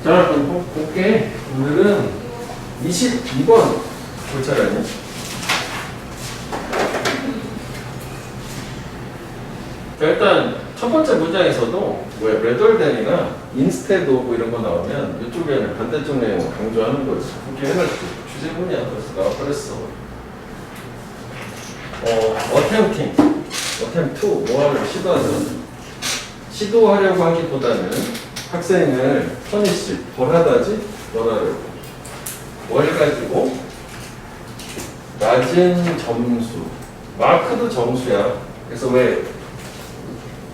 자, 그럼 볼게. 오늘은 22번 볼 차례네. 자, 일단 첫 번째 문장에서도 rather than이나 instead of 이런 거 나오면 이쪽에는 반대쪽 내용을 강조하는 거지. 그렇게 해가지고 주제문이야. 그래서 나와버렸어. attempt to 뭐를 시도하려고 하기보다는 학생을 punish, 벌하다지 벌하려고 뭘 가지고 낮은 점수 마크도 점수야. 그래서 왜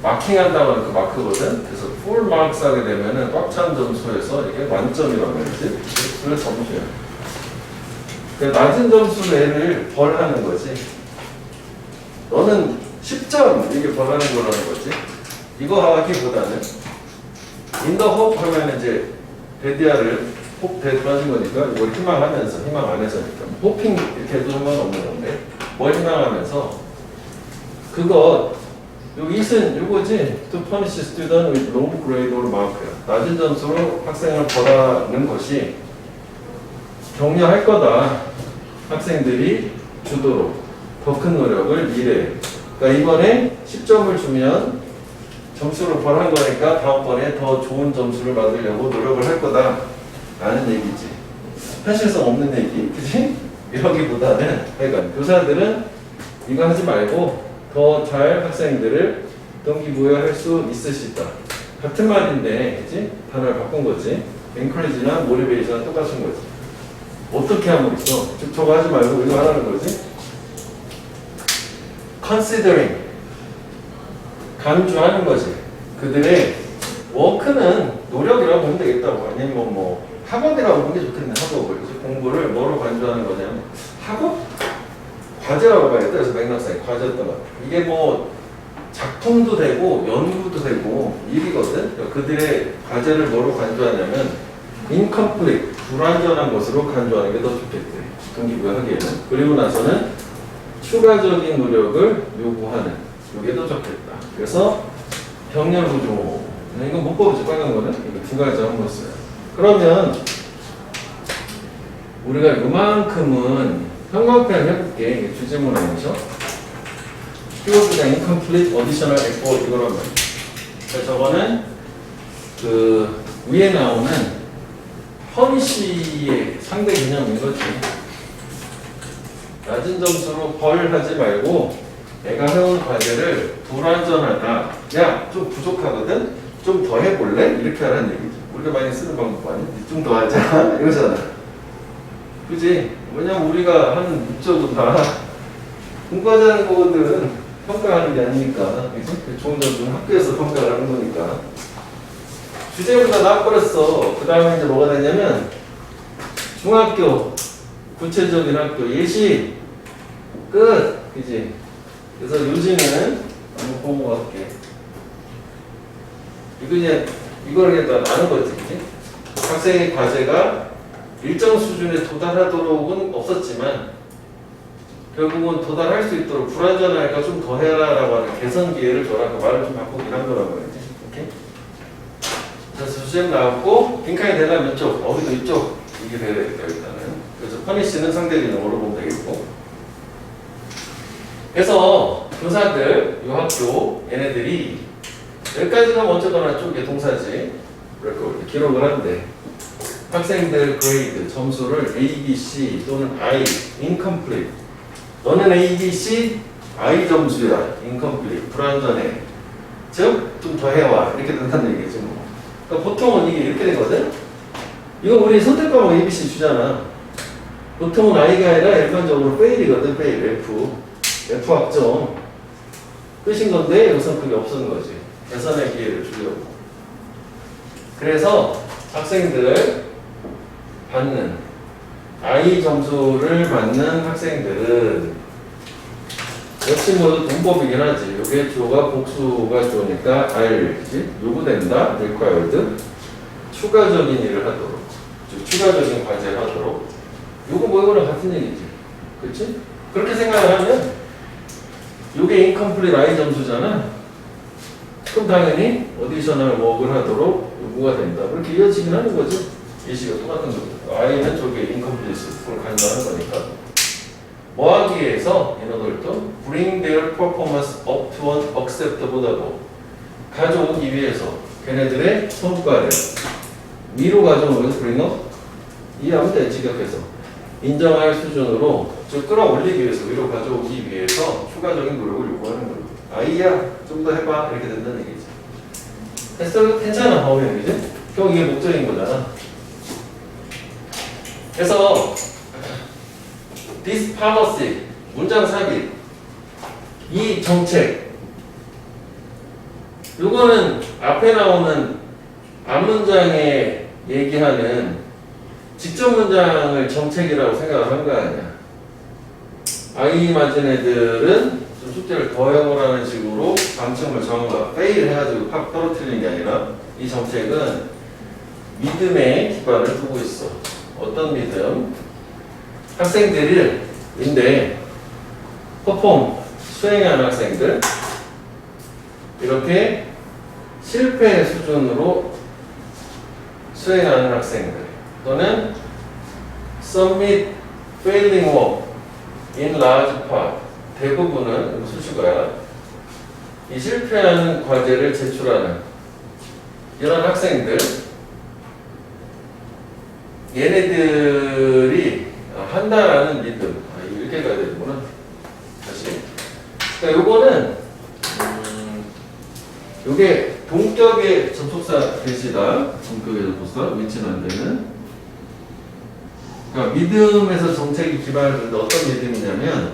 마킹한다고 하는 그 마크거든. 그래서 full marks 하게 되면은 꽉 찬 점수에서 이게 만점이란 말이지. 그래서 점수야. 그 낮은 점수로 애를 벌하는 거지. 너는 10점 이게 벌하는 거라는 거지. 이거 하기보다는 in the hope 하면 이제 데디아를 혹 대드라진 거니까 이걸 희망하면서 희망 안에서니까 호핑 이렇게 해도 상관없는 건데 뭘 희망하면서 그거 요 it은 요거지. to punish student with low grade or mark야. 낮은 점수로 학생을 벌하는 것이 격려할 거다. 학생들이 주도록 더 큰 노력을 미래에. 그러니까 이번에 10점을 주면 점수를 벌한 거니까 다음번에 더 좋은 점수를 받으려고 노력을 할 거다 라는 얘기지. 현실성 없는 얘기, 그치? 이러기보다는 그러니까 교사들은 이거 하지 말고 더 잘 학생들을 동기부여할 수 있으시다. 같은 말인데, 그치? 단어를 바꾼 거지. encourage나 motivation은 똑같은 거지. 어떻게 하면 있어? 즉 저거 하지 말고 이거 하라는 거지. considering 강조하는 거지. 그들의 워크는 노력이라고 보면 되겠다고. 아니면 뭐 학업이라고 보는 게 좋겠네. 학업을. 공부를 뭐로 강조하는 거냐면 학업? 과제라고 봐야겠다. 그래서 맥락상에 과제였던 것 같아. 이게 뭐 작품도 되고 연구도 되고 일이거든. 그들의 과제를 뭐로 강조하냐면 incomplete, 불완전한 것으로 강조하는 게 더 좋겠대. 동기부여하기에는. 그리고 나서는 추가적인 노력을 요구하는 이게 더 좋겠다. 그래서 병렬구조. 이건 문법이죠. 빨간 거는. 이거 두 가지 한번 써요. 그러면 우리가 이만큼은 형광펜 해볼게. 이게 주제문 아니죠? 이거 그냥 incomplete additional effort 이거란 말이에요. 그래서 저거는 그 위에 나오는 punish의 상대 개념인 거지. 낮은 점수로 벌하지 말고 내가 해온 과제를 불완전하다. 야, 좀 부족하거든? 좀 더 해볼래? 이렇게 하라는 얘기죠. 우리가 많이 쓰는 방법 아니야? 좀 더 하자. 이거잖아. 그지? 왜냐면 우리가 하는 목적은 다 공부하자는 거거든. 평가하는 게 아니니까. 그치? 좋은 점수는 학교에서 평가를 하는 거니까. 주제보다 나와버렸어. 그 다음에 이제 뭐가 되냐면 중학교, 구체적인 학교, 예시, 끝! 그지? 그래서 요즘에는 한번 보고 갈게. 이걸 나눈 거지. 그치? 학생의 과제가 일정 수준에 도달하도록은 없었지만 결국은 도달할 수 있도록 불완전하니까 좀 더 해라라고 하는 개선 기회를 줘라. 그 말을 좀 바꾸긴 한 거란 말이지. 오케이? 그래서 주제는 나왔고 빈칸이 되려면 이쪽, 어디도 이쪽 이게 돼야 되겠다 일단은. 그래서 퍼니시는 상대 개념으로 보면 되겠고. 그래서 교사들, 이 학교 얘네들이 여기까지가 어쩌거나 쪽에 동사지. 이렇게 기록을 하는데 학생들 그레이드 점수를 A, B, C 또는 I, incomplete. 너는 A, B, C, I 점수야. incomplete. 불완전해. 즉, 좀 더 해와. 이렇게 된다는 얘기지 뭐. 그러니까 보통은 이게 이렇게 되거든? 이거 우리 선택 과목 A, B, C 주잖아. 보통은 I가 아니라 일반적으로 fail이거든. fail. F 학점. 끝인 건데 여기서 그게 없었는 거지. 개선의 기회를 주려고. 그래서 학생들 받는 I 점수를 받는 학생들은 역시 모두 문법이긴 하지. 요게 주어가 복수가 주어니까 R, 그치? 요구된다, required. 추가적인 일을 하도록. 즉, 추가적인 과제를 하도록. 요거 뭐 이거랑 같은 얘기지. 그치? 그렇게 생각을 하면 요게 incomplete I 점수잖아. 그럼 당연히 어디셔널 워크를 하도록 요구가 된다. 그렇게 이어지긴 하는 거지. 예시가 똑같은 거죠. I는 저기 incomplete로 간다는 거니까. 뭐 하기 위해서 얘네들도 bring their performance up to an acceptable level. 가져오기 위해서 걔네들의 성과를 위로 가져오는 것을 bring up. 이해하면 돼, 직역해서. 인정할 수준으로 좀 끌어올리기 위해서 위로 가져오기 위해서 추가적인 노력을 요구하는 거예요. 아이야, 좀 더 해봐. 이렇게 된다는 얘기지. 됐어? 괜찮아, 범위는 그지? 결국 이게 목적인 거잖아. 그래서 this policy, 문장 삽입, 이 정책, 요거는 앞에 나오는 앞문장에 얘기하는 직접 문장을 정책이라고 생각을 한 거 아니야. 아이 맞은 애들은 좀 숙제를 더 해보라는 식으로 방침을 정한 페일 해가지고 팍 떨어뜨리는 게 아니라 이 정책은 믿음에 기반을 두고 있어. 어떤 믿음? 학생들인데 퍼폼 수행하는 학생들 이렇게 실패 수준으로 수행하는 학생들 또는 submit failing work in large part 대부분은 수식어야. 이 실패하는 과제를 제출하는 이런 학생들 얘네들이 한다라는 믿음. 이렇게 가야 되는구나. 다시. 그러니까 요거는 요게 동격의 접속사 대시다. 동격의 접속사 위치는 안 되는. 그러니까 믿음에서 정책이 기반을 두는데 어떤 믿음이냐면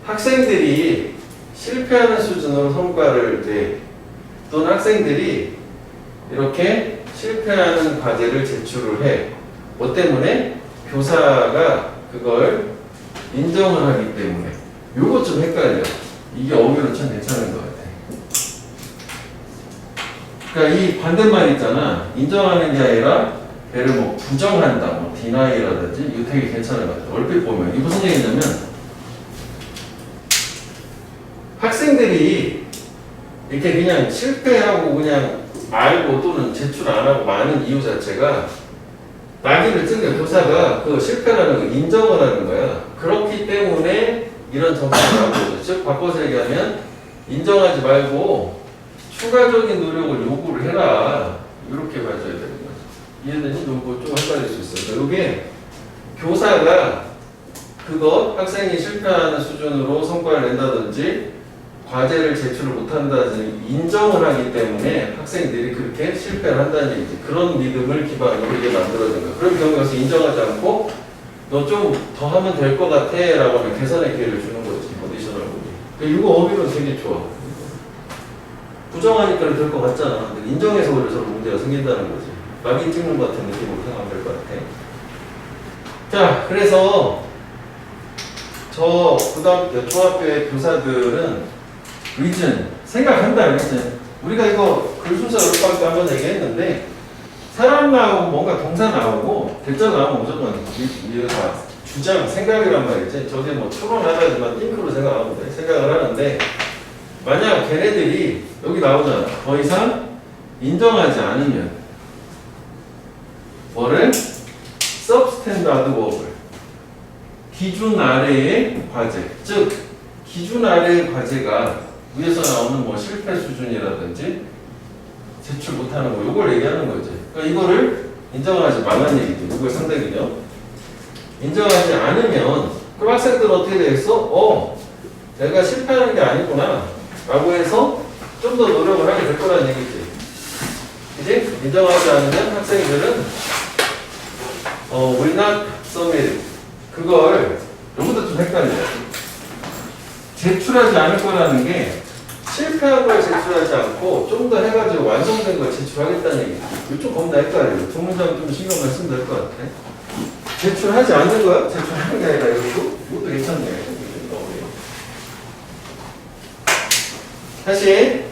학생들이 실패하는 수준으로 성과를 내 또는 학생들이 이렇게 실패하는 과제를 제출을 해. 뭐 때문에? 교사가 그걸 인정을 하기 때문에. 요거 좀 헷갈려. 이게 어휘로 참 괜찮은 것 같아. 그러니까 이 반대말 있잖아. 인정하는 게 아니라 얘를 뭐 부정한다, 뭐 디나이라든지 이거 되게 괜찮은 것 같아. 얼핏 보면 이게 무슨 얘기냐면 학생들이 이렇게 그냥 실패하고 그냥 말고 또는 제출 안 하고 많은 이유 자체가 낙인을 찍는 거야. 교사가 그 실패라는 걸 인정을 하는 거야. 그렇기 때문에 이런 정책을 하고 있어. 즉 바꿔서 얘기하면 인정하지 말고 추가적인 노력을 요구를 해라. 이렇게 봐줘야 되는 거죠. 이해되니? 요거 좀 헷갈릴 수 있어요. 이게 교사가 그거 학생이 실패하는 수준으로 성과를 낸다든지 과제를 제출을 못한다든지 인정을 하기 때문에 학생들이 그렇게 실패를 한다는 얘기지. 그런 믿음을 기반으로 이게 만들어진 거야. 그런 경우에서 인정하지 않고 너 좀 더 하면 될 것 같아 라고 하면 개선의 기회를 주는 거지. 오디셔널 보기. 이거 어휘로 되게 좋아. 부정하니까 될 것 같잖아. 근데 인정해서 오히려 저런 문제가 생긴다는 거지. 낙인 찍는 것 같은 느낌으로 생각하면 될 것 같아. 자, 그래서 저 고등학교, 중학교의 교사들은 리즌, 생각한다, 리즌. 우리가 이거 글순서 열방 때 한번 얘기했는데 사람 나오고 뭔가 동사 나오고 대자 나오면 무조건 이거 주장, 생각이란 말이지. 저게 뭐 추론하다지만 띵크로 생각하면 돼. 생각을 하는데 만약 걔네들이 여기 나오잖아. 더 이상 인정하지 않으면 뭐를? substandard work을 기준 아래의 과제. 즉 기준 아래의 과제가 위에서 나오는 뭐 실패 수준이라든지 제출 못하는 거 이걸 얘기하는 거지. 그러니까 이거를 인정하지 말라는 얘기죠. 이걸 상대는요. 인정하지 않으면 그럼 학생들은 어떻게 되겠어? 내가 실패하는 게 아니구나 라고 해서 좀 더 노력을 하게 될 거라는 얘기지. 그치? 인정하지 않으면 학생들은 will not submit 그걸 요것도 좀 헷갈려요. 제출하지 않을 거라는 게 실패한 걸 제출하지 않고 좀 더 해가지고 완성된 걸 제출하겠다는 얘기죠. 이거 좀 겁나 헷갈려요. 두 문장 좀 신경을 쓰면 될 것 같아. 제출하지 않는 거야? 제출하는 게 아니라 이것도 괜찮네. 사실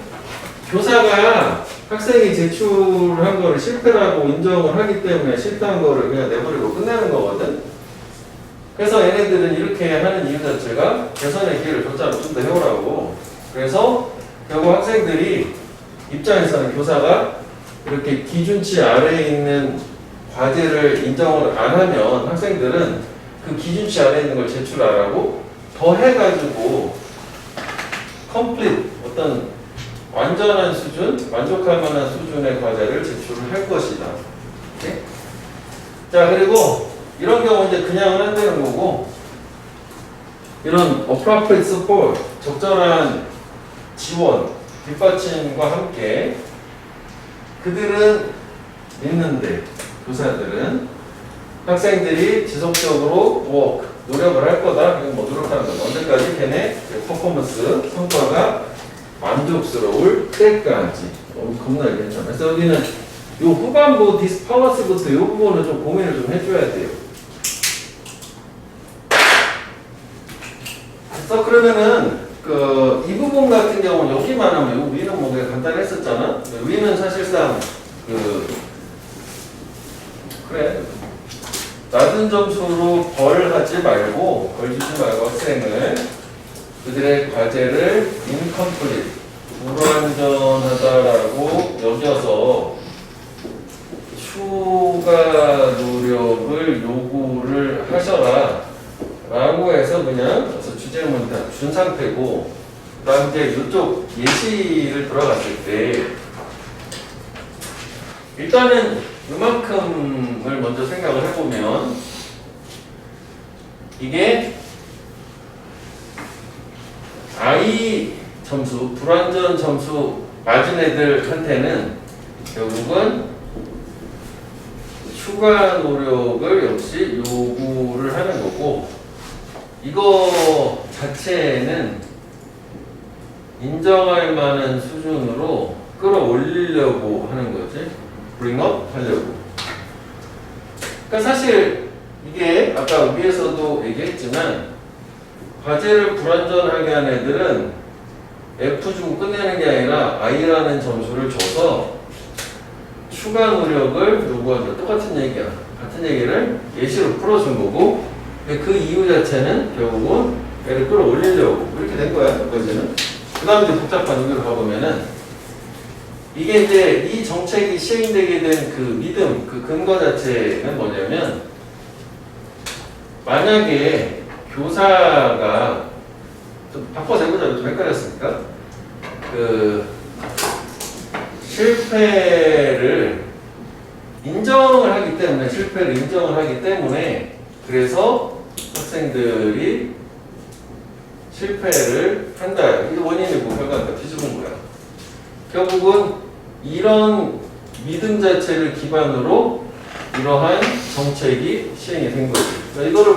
교사가 학생이 제출한 거를 실패라고 인정을 하기 때문에 실패한 거를 그냥 내버리고 끝내는 거거든. 그래서 얘네들은 이렇게 하는 이유 자체가 개선의 기회를 줬잖아. 좀 더 해오라고. 그래서 결국 학생들이 입장에서는 교사가 이렇게 기준치 아래에 있는 과제를 인정을 안 하면 학생들은 그 기준치 아래에 있는 걸 제출 안 하고 더 해가지고 complete 어떤 완전한 수준, 만족할 만한 수준의 과제를 제출을 할 것이다. 오케이? 자, 그리고 이런 경우 이제 그냥은 안 되는 거고, 이런 appropriate support, 적절한 지원, 뒷받침과 함께 그들은 믿는데, 교사들은 학생들이 지속적으로 work, 노력을 할 거다. 이건 뭐 노력하는 거다. 언제까지 걔네 퍼포먼스, 성과가 만족스러울 때까지. 겁나게 괜찮아. 그래서 여기는 요 후반부 디스퍼머스부터 요 부분은 좀 고민을 좀 해줘야 돼요. 그래서 그러면은 이 부분 같은 경우는 여기만 하면 요 위는 뭐 그냥 간단했었잖아. 위는 사실상 그래 낮은 점수로 벌하지 말고 벌 주지 말고 학생을 그들의 과제를 incomplete 불완전하다라고 여겨서 추가 노력을 요구를 하셔라 라고 해서 그냥 주제문 다 준 상태고, 그 다음 이제 이쪽 예시를 들어갔을 때 일단은 이만큼을 먼저 생각을 해보면 이게 I 점수, 불완전 점수 맞은 애들한테는 결국은 추가 노력을 역시 요구를 하는 거고, 이거 자체는 인정할 만한 수준으로 끌어올리려고 하는 거지. bring up 하려고. 그러니까 사실 이게 아까 위에서도 얘기했지만 과제를 불완전하게 한 애들은 F 주고 끝내는 게 아니라 I라는 점수를 줘서 추가 노력을 요구한다. 똑같은 얘기야. 같은 얘기를 예시로 풀어준 거고, 그 이유 자체는 결국은 얘를 끌어올리려고 이렇게 된 거야. 여기까지는. 그 다음에 이제 복잡한 여기로 가보면은 이게 이제 이 정책이 시행되게 된 그 믿음, 그 근거 자체는 뭐냐면, 만약에 교사가 좀 바꿔서 해보자. 좀 헷갈렸으니까 실패를 인정을 하기 때문에, 실패를 인정을 하기 때문에, 그래서 학생들이 실패를 한다. 이게 원인이고 결과가 뒤집은 거야. 결국은 이런 믿음 자체를 기반으로 이러한 정책이 시행이 된 거지. 그러니까 이거를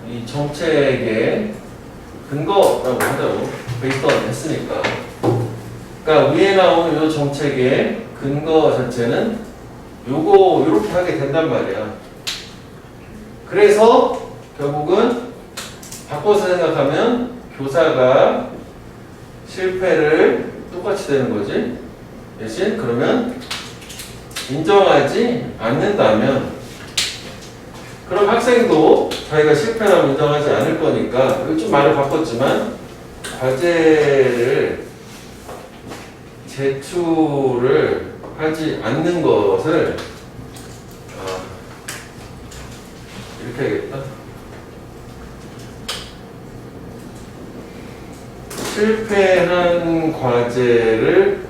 이 정책의 근거라고 하자고 베이스도 했으니까. 그러니까 위에 나오는 이 정책의 근거 자체는 요렇게 하게 된단 말이야. 그래서 결국은 바꿔서 생각하면 교사가 실패를 똑같이 되는 거지. 대신 그러면 인정하지 않는다면, 그럼 학생도 자기가 실패라면 인정하지 않을 거니까, 여기 좀 말을 바꿨지만 과제를 제출을 하지 않는 것을 이렇게 하겠다. 실패한 과제를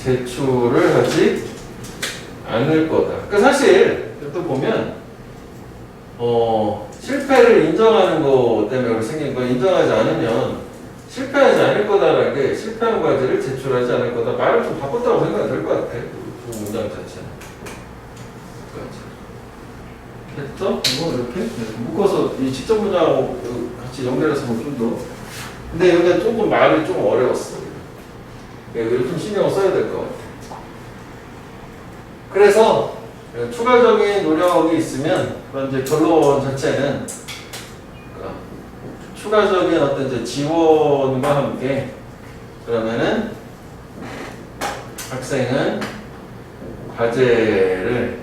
제출을 하지 않을 거다. 그러니까 사실 또 보면 실패를 인정하는 것 때문에 생긴 거, 인정하지 않으면 실패하지 않을 거다라는 게 실패한 과제를 제출하지 않을 거다. 말을 좀 바꿨다고 생각이 될 것 같아. 그 문장 자체는. 됐죠? 이거 이렇게 묶어서 이 직접 문장하고 같이 연결해서 보면 좀 더. 근데 여기가 조금 말이 좀 어려웠어. 이거 좀 신경을 써야 될 것 같아. 그래서 추가적인 노력이 있으면 그런 이제 결론 자체는 추가적인 어떤 이제 지원과 함께 그러면은 학생은 과제를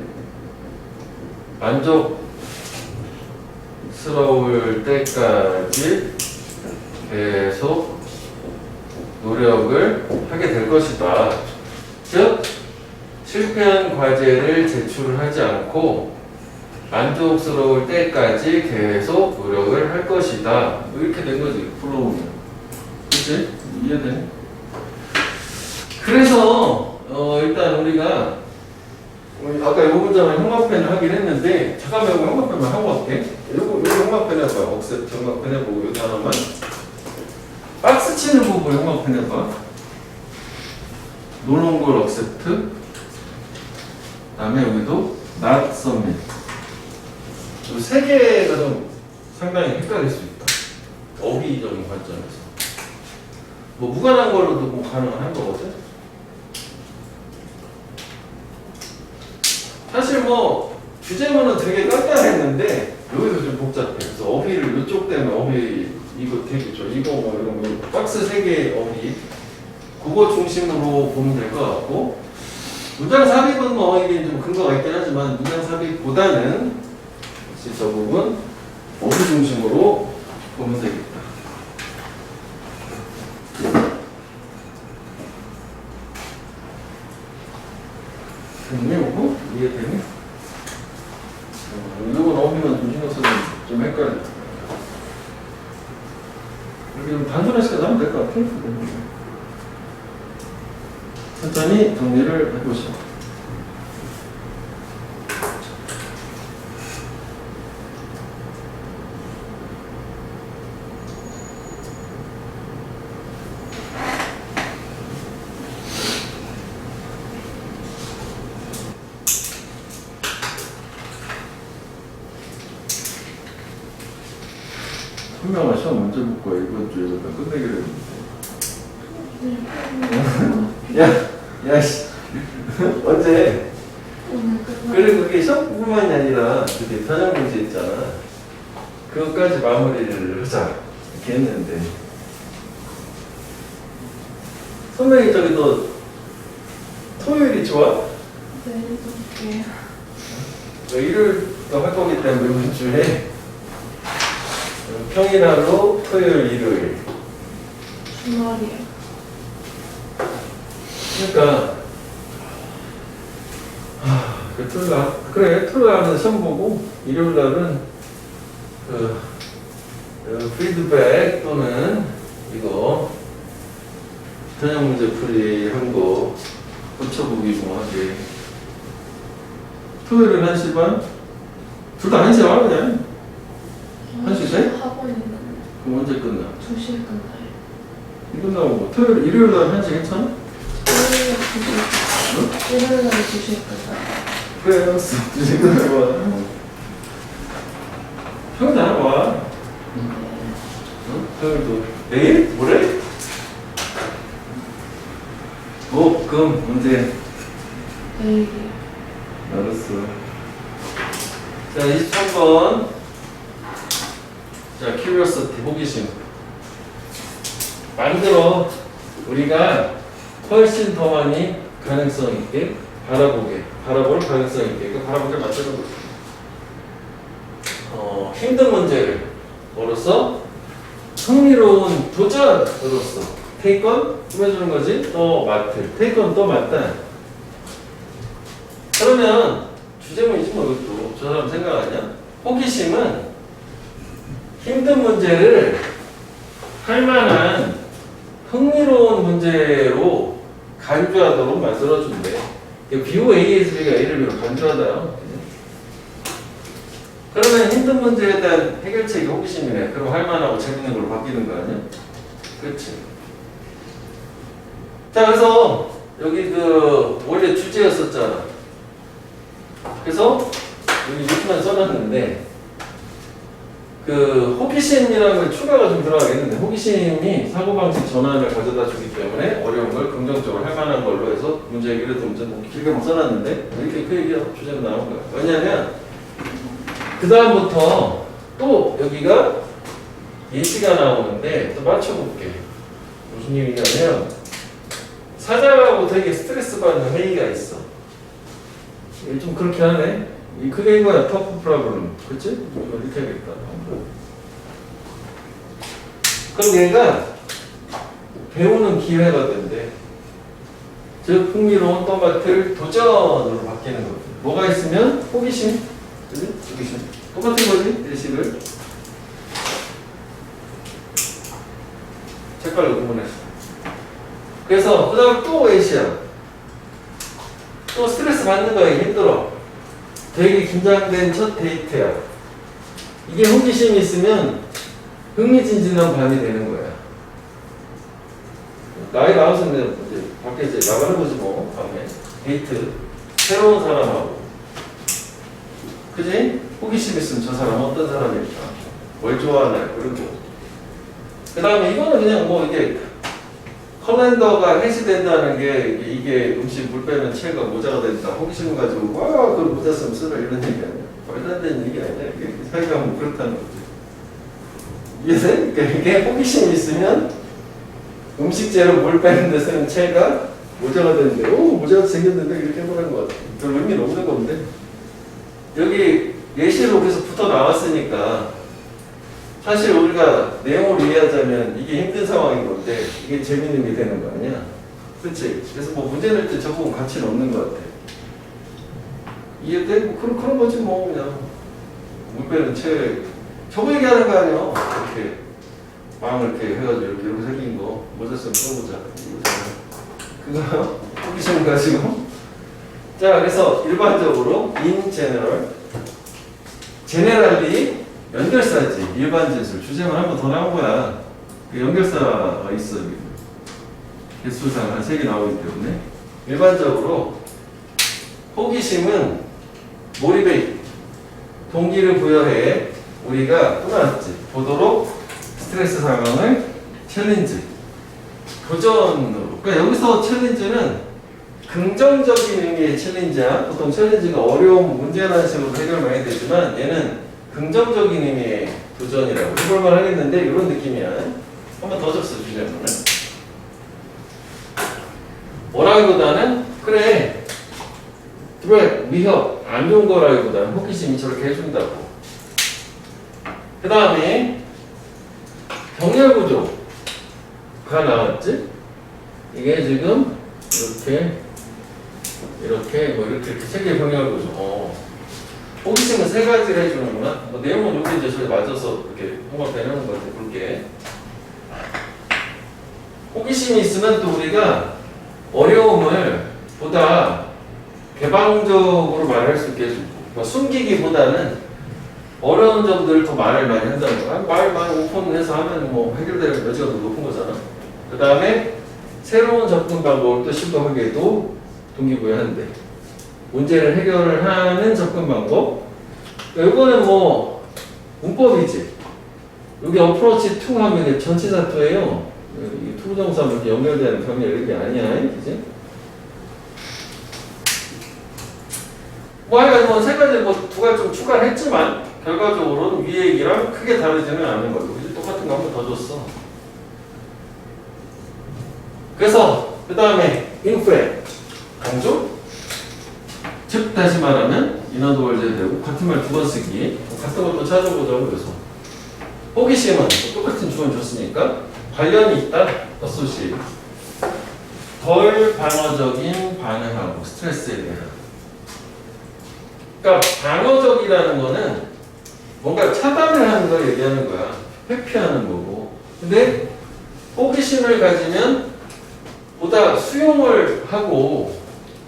만족스러울 때까지 계속 노력을 하게 될 것이다. 실패한 과제를 제출을 하지 않고 만족스러울 때까지 계속 노력을 할 것이다. 뭐 이렇게 된 거지. 불러오면. 그치? 이해되네? 그래서 일단 우리가 아까 이 문장은 형광펜을 하긴 했는데 잠깐만 이거 형광펜만 하고 갈게. 이거 형광펜 해봐. 억셉트 형광펜 해보고 여기 하나만 박스 치는 부분 형광펜 해봐. 노는 걸 억셉트. 다음에 여기도 not submit. 이 세 개가 좀 상당히 헷갈릴 수 있다. 어휘적인 관점에서. 뭐 무관한 걸로도 뭐 가능한 거거든. 사실 뭐 주제문은 되게 간단했는데 여기서 좀 복잡해. 그래서 어휘를 이쪽 때문에 어휘 이거 되게 좋아. 이거 뭐 이런 거 박스 세 개의 어휘 그거 중심으로 보면 될 것 같고 문장 삽입은 뭐 이게 좀 근거가 있긴 하지만 문장 삽입보다는 역시 저 부분 어휘 중심으로 보면 되겠다. 됐니? 오고? 이해되니? 이건 어휘만 좀 신경 쓰면 좀 헷갈려. 이렇게 좀 단순화시켜서 하면 될 것 같아. 천천히 정리를 해보시죠. 선명한 시험 언제 볼 거야? 이번 주에 다 끝내기로 했는데. 야, 씨. 언제? 그래, 그게 시험뿐만이 아니라 그게 편향 문제 있잖아. 그것까지 마무리를 하자. 이렇게 했는데. 선배님, 저기 너 토요일이 좋아? 네, 볼게요. 일요일도 할 거기 때문에 이번 주에 평일 하루, 토요일, 일요일. 주말이에요. 그러니까 그 토요일 날 그래 토요일 날은 시험 보고 일요일 날은 그 피드백 또는 이거 전형 문제 풀이 한 거 고쳐보기 뭐 하게. 토요일은 1시 반? 둘 다 1시에 와 그냥. 1시 돼? 학원 있는데 그럼 언제 끝나? 2시에 끝나요. 이 끝나고 뭐 토요일, 일요일 날 1시 괜찮아? 일요일날 2시에 일요일날 2시에 끝나요. 그래 알았어. 2시 끝나고 와. 평일 안 와. 응? 토요일도 내일? 모레? 목, 금, 문제. 내일이요. 알았어. 자, 23번. 자, curiosity, 호기심. 만들어. 우리가 훨씬 더 많이 가능성 있게 바라볼 가능성 있게. 그 바라보기를 만들어 보세요. 힘든 문제를 뭐로써? 흥미로운 도전으로서. 테이건? 꾸며주는 거지? 또 맡을. 테이건 또 맡다. 그러면 주제문이지 뭐 이것도. 저 사람 생각하냐? 호기심은 힘든 문제를 할 만한 흥미로운 문제로 간주하도록 만들어준대. BOASB가 A를 B로 간주하다요. 그러면 힘든 문제에 대한 해결책이 호기심이네. 그럼 할 만하고 재밌는 걸로 바뀌는 거 아니야? 그렇지. 자, 그래서 여기 그 원래 주제였었잖아. 그래서 여기 이렇게만 써놨는데 그 호기심이라는 걸 추가가 좀 들어가겠는데 호기심이 사고방식 전환을 가져다 주기 때문에 어려운 걸 긍정적으로 할 만한 걸로 해서 문제 해결에도 문제 뭐 길게 못 써놨는데 이렇게 그 얘기가 주제로 나온 거야. 왜냐하면 그 다음부터 또 여기가 예시가 나오는데 또 맞춰볼게. 무슨 얘기냐면 사장하고 되게 스트레스 받는 회의가 있어. 이게 좀 그렇게 하네. 그게 이거야. 터프 프로블럼. 그치? 이렇게 하겠다. 그럼 얘가 배우는 기회가 된대. 즉 흥미로운 또 맡을 도전으로 바뀌는 거죠. 뭐가 있으면 호기심, 그지? 호기심. 똑같은 거지, 예식을. 색깔로 구분했어. 그래서 그다음 또 A시야. 또 스트레스 받는 거에 힘들어. 되게 긴장된 첫 데이트야. 이게 호기심이 있으면 흥미진진한 밤이 되는 거야. 나이 나와서는 이제 밖에 이제 나가는 거지 뭐. 밤에 데이트 새로운 사람하고, 그지? 호기심 있으면 저 사람 어떤 사람일까? 뭘 좋아하나? 그리고 그 다음에 이거는 그냥 뭐 이게 컬렌더가 해시된다는 게 이게 음식 물 빼면 채가 모자가 된다. 호기심 가지고 와 그 모자 쓰면 쓰라 이런 얘기 아니야. 말도 안 되는 얘기 아니야. 이게 사이가 뭐 그렇다는 거지. 이해돼? 그러니까 이게 호기심이 있으면 음식재로 물 빼는 데 쓰는 채가 모자가 되는데 오 모자가 생겼는데 이렇게 해보라는 것 같아. 별 의미는 없는 건데 여기 예시로 계속 붙어 나왔으니까 사실 우리가 내용을 이해하자면 이게 힘든 상황인 건데 이게 재밌는 게 되는 거 아니야? 그렇지? 그래서 뭐 문제 낼 때 저건 가치는 없는 것 같아. 이해돼? 뭐 그런 거지 뭐 그냥 물 빼는 채 저거 얘기하는 거 아니야? 이렇게 빵을 이렇게 해가지고 이렇게 생긴 거 모자 쓰면 써보자. 그거요? 호기심 가지고. 자 그래서 일반적으로 in general, generally 연결사지. 일반 진술. 주제만 한 번 더 나온 거야. 그 연결사가 있어. 개수상 한 3개 나오기 때문에. 일반적으로 호기심은 몰입에 동기를 부여해 우리가 또 나왔지. 보도록 스트레스 상황을 챌린지. 도전으로. 그러니까 여기서 챌린지는 긍정적인 의미의 챌린지야. 보통 챌린지가 어려운 문제라는 식으로 해결 많이 되지만 얘는 긍정적인 의미의 도전이라고 해볼만 하겠는데 이런 느낌이야. 한 번 더 줬어 주제는. 뭐라기보다는 그래 위협 안 좋은 거라기보다는 호기심이 저렇게 해준다고. 그 다음에 병렬 구조가 나왔지. 이게 지금 이렇게 3개 병렬 구조. 호기심은 3가지를 해주는구나. 뭐 내용은 여기 이제 저희 맞아서 이렇게 한번 배우는 거 같아 볼게. 호기심이 있으면 또 우리가 어려움을 보다 개방적으로 말할 수 있게 해주고, 그러니까 숨기기보다는 어려운 점들을 더 말을 많이 한다는 거야. 말 많이 오픈해서 하면 뭐 해결될 여지가 더 높은 거잖아. 그 다음에 새로운 접근 방법을 또 시도하기에도 동기부여하는데 문제를 해결을 하는 접근 방법. 이거는 뭐 문법이지. 여기 어프로치 투 하면 이게 전치사 투예요. 이 투정사 이렇게 연결되는 병렬 이런 게 아니야, 그지? 뭐 하여간 뭐 3가지 뭐 2가지 좀 추가를 했지만 결과적으로는 위의 얘기랑 크게 다르지는 않은 걸로. 그지? 똑같은 거 한 번 더 줬어. 그래서 그 다음에 인프레 강조. 즉 다시 말하면 인어도 월제되고 같은 말 2번 쓰기. 같은 것도 찾아보자고. 그래서 호기심은 똑같은 주어 줬으니까 관련이 있다. 어소시 덜 방어적인 반응하고 스트레스에 대한. 그러니까 방어적이라는 거는 뭔가 차단을 하는 걸 얘기하는 거야. 회피하는 거고. 근데 호기심을 가지면 보다 수용을 하고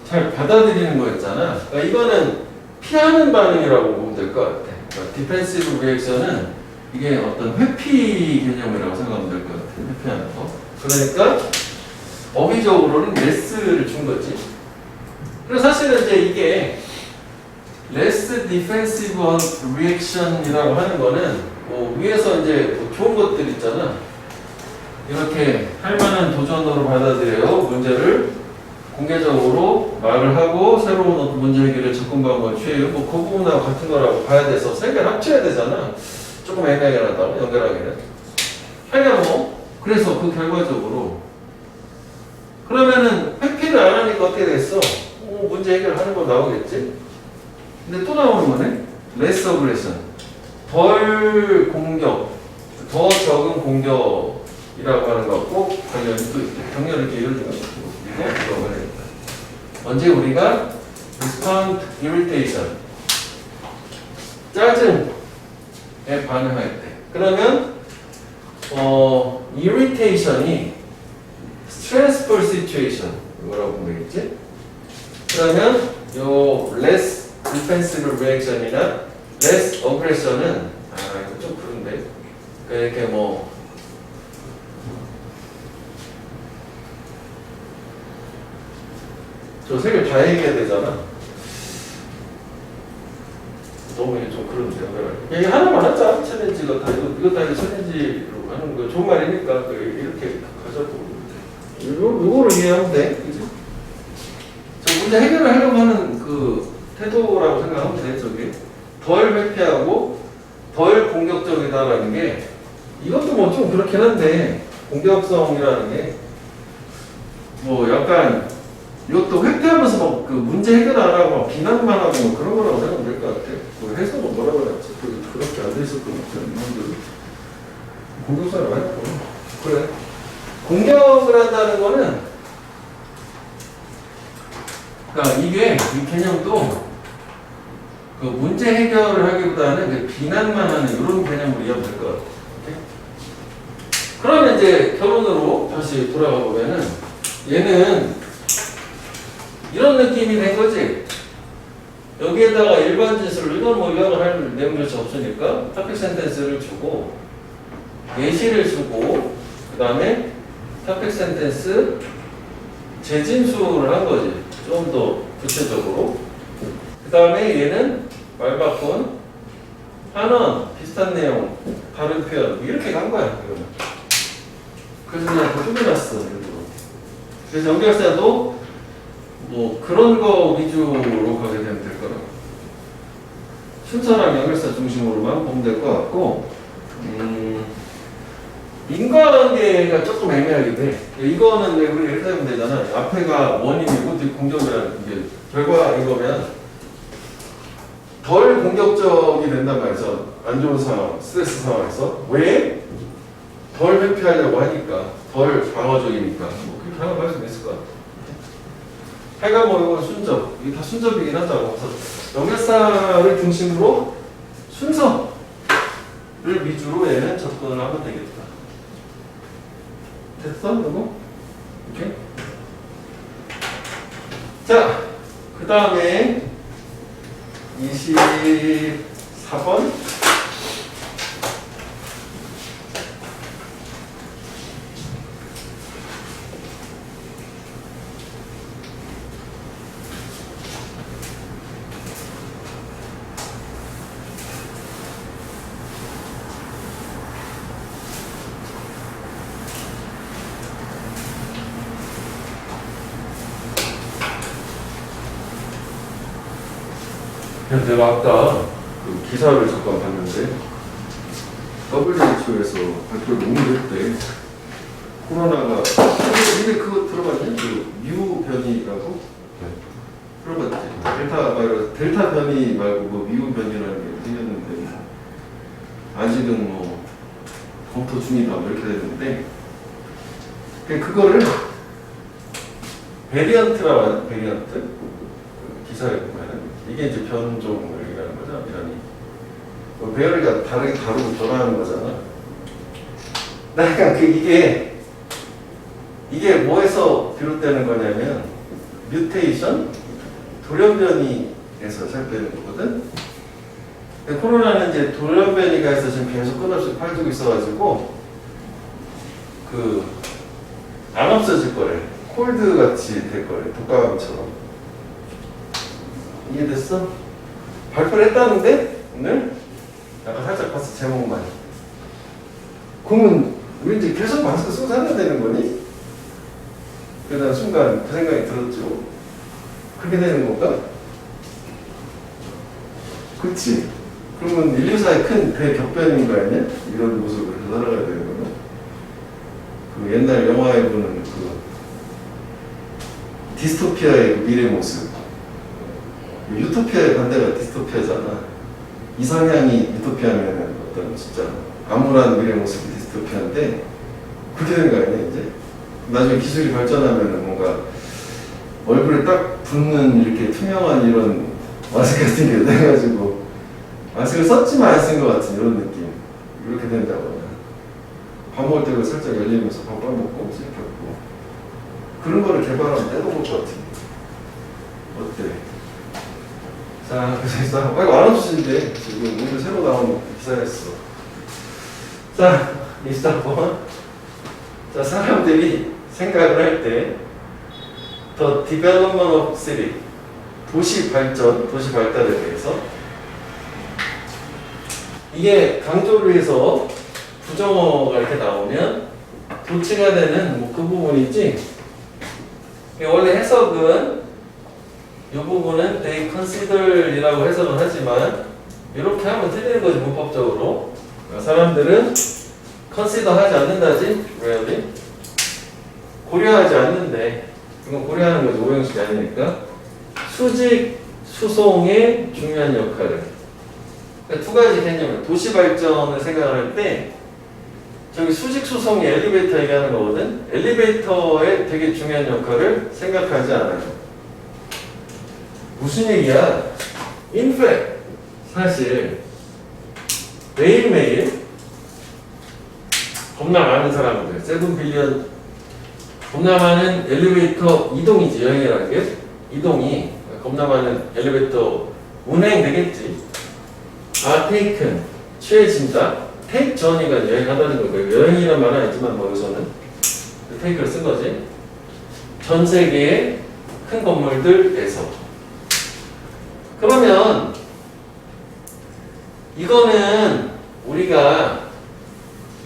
잘 받아들이는 거였잖아. 그러니까 이거는 피하는 반응이라고 보면 될 것 같아. 그러니까 디펜시브 리액션은 이게 어떤 회피 개념이라고 생각하면 될 것 같아. 회피하는 거. 그러니까 어휘적으로는 레스를 준 거지. 그래서 사실은 이제 이게 less defensive reaction이라고 하는 거는 뭐 위에서 이제 뭐 좋은 것들 있잖아. 이렇게 할 만한 도전으로 받아들여요. 문제를 공개적으로 말을 하고 새로운 어떤 문제 해결에 접근 방법을 취해요. 뭐 그 부분하고 같은 거라고 봐야 돼서 3개를 합쳐야 되잖아. 조금 애매하다고 연결하기는. 하여간 뭐 그래서 그 결과적으로 그러면은 회피를 안 하니까 어떻게 됐어? 문제 해결하는 거 나오겠지? 근데 또 나오는 거네. less aggression. 덜 공격, 더 적은 공격이라고 하는 거 꼭 관련이 또 있대. 병렬을 이렇게 예를 들면 이거 해야겠다. 언제 우리가 respond irritation 짜증에 반응할 때. 그러면 irritation이 stressful situation 이거라고 보면 되겠지? 그러면 요 less defensive reaction이나 less aggression은 이거 좀 그런데 이렇게 뭐 저 세 개 다 얘기해야 되잖아. 너무 이게 좀 그런데요. 얘기 하나만 하자. 챌린지가 다 이거 다 챌린지로 하는 거 좋은 말이니까 이렇게 가져도 요거를 이해하면 돼. 그지? 저 문제 해결을 하려고 하는 그 태도라고 생각하면 돼. 저기 덜 회피하고 덜 공격적이다라는 게 이것도 뭐 좀 그렇긴 한데 공격성이라는 게 뭐 약간 이것도 회피하면서 막 그 문제 해결 안 하고 막 비난만 하고 뭐 그런 거라고 생각하면 될 것 같아. 그 해석은 뭐라고 해놨지? 그렇게 안 돼 있을 것 같아. 사람들은 공격성을 많이 했고. 그래. 공격을 한다는 거는 그러니까 이게 이 개념도 그 문제 해결을 하기보다는 그 비난만 하는 이런 개념으로 이해하면 될 것 같아. 오케이? 그러면 이제 결론으로 다시 돌아가 보면은 얘는 이런 느낌이 된 거지. 여기에다가 일반 진술을 이건 뭐 요약을 할 내용조차 없으니까 토픽 센텐스를 주고 예시를 주고 그 다음에 토픽 센텐스 재진술을 한 거지. 좀 더 구체적으로. 그 다음에 얘는 말 바꾼 한원 비슷한 내용 다른 표현 이렇게 간 거야. 그러면. 그래서 그냥 더 쪼개놨어. 그래서 연결사도 뭐 그런 거 위주로 가게 되면 될 거라. 순서랑 연결사 중심으로만 보면 될 것 같고, 인과관계가 조금 애매하게 돼. 이거는 우리 이렇게 하면 되잖아. 앞에가 원인이고 뒤 공격이라는 게 결과 이거면 덜 공격적이 된단 말이죠. 안 좋은 상황, 스트레스 상황에서 왜? 덜 회피하려고 하니까, 덜 방어적이니까. 뭐 그렇게 하나 할 수 있을 것 같아. 하여간 뭐 이건 순접, 이게 다 순접이긴 하죠. 그래서 연결사를 중심으로 순서를 위주로 얘는 접근을 하면 되겠다. 됐어? 이거? 오케이? 자, 그 다음에 24번. 내가 아까 그 기사를 잠깐 봤는데 WHO에서 발표를 너무 했대. 코로나가 근데 그거 들어봤니? 그 뮤 변이라고? 들어봤지? 델타 바이러스 델타 변이 말고 뭐 뮤 변이라는 게 생겼는데 아직은 뭐 검토 중이다 뭐 이렇게 되는데 그거를 베리언트라고 하는 베리언트 기사에 보면은 이게 이제 변종이라는 거죠. 이란이 배열이가 다르게 다루고 변화하는 거잖아. 그러니까 이게 뭐에서 비롯되는 거냐면 뮤테이션 돌연변이에서 시작되는 거거든. 근데 코로나는 이제 돌연변이가 해서 지금 계속 끊임없이 퍼지고 있어가지고 안 없어질 거래. 콜드 같이 될 거래. 독감처럼. 이해됐어? 발표를 했다는데 오늘 약간 살짝 봤어 제목만. 그러면 왠지 계속 마스크 쓰고 살아야 되는 거니? 그러다 순간 그 생각이 들었죠. 그렇게 되는 건가? 그렇지. 그러면 인류사의 큰 대격변인 거 아니야? 이런 모습을 살아가야 되는 거는. 그 옛날 영화에 보는 그 디스토피아의 그 미래 모습. 유토피아의 반대가 디스토피아잖아. 이상향이 유토피아면 어떤 진짜 암울한 미래 모습이 디스토피아인데 그렇게 되는 거 아니야 이제? 나중에 기술이 발전하면 뭔가 얼굴에 딱 붙는 이렇게 투명한 이런 마스크 같은 게 돼가지고 마스크를 썼지만 안 쓴 것 같은 이런 느낌. 이렇게 된다거나 밥 먹을 때 살짝 열리면서 밥 먹고 씹혔고 그런 거를 개발하면 떼어볼 것 같은데 어때? 자, 그래서 이거 안 없으신데 지금 오늘 새로 나온 기사였어. 자, 24번. 자, 사람들이 생각을 할 때 The development of city 도시 발전, 도시 발달에 대해서 이게 강조를 해서 부정어가 이렇게 나오면 도치가 되는 뭐 그 부분이지. 원래 해석은 이 부분은 they consider이라고 해석을 하지만 이렇게 하면 틀리는 거지 문법적으로. 사람들은 consider 하지 않는다지. really? 고려하지 않는데 이건 고려하는 거지 오형식이 아니니까. 수직 수송의 중요한 역할을. 그러니까 두 가지 개념을 도시 발전을 생각할 때 저기 수직 수송이 엘리베이터 얘기하는 거거든. 엘리베이터의 되게 중요한 역할을 생각하지 않아요. 무슨 얘기야? In fact, 사실 매일매일 겁나 많은 사람들, 7 빌리언 겁나 많은 엘리베이터 이동이지. 여행이라는 게 이동이 겁나 많은 엘리베이터 운행되겠지. are taken 취해진다. take journey가 여행하다는 거고요. 여행이란 말은 아니지만 뭐 여기서는 take를 쓴 거지. 전 세계의 큰 건물들에서. 그러면 이거는 우리가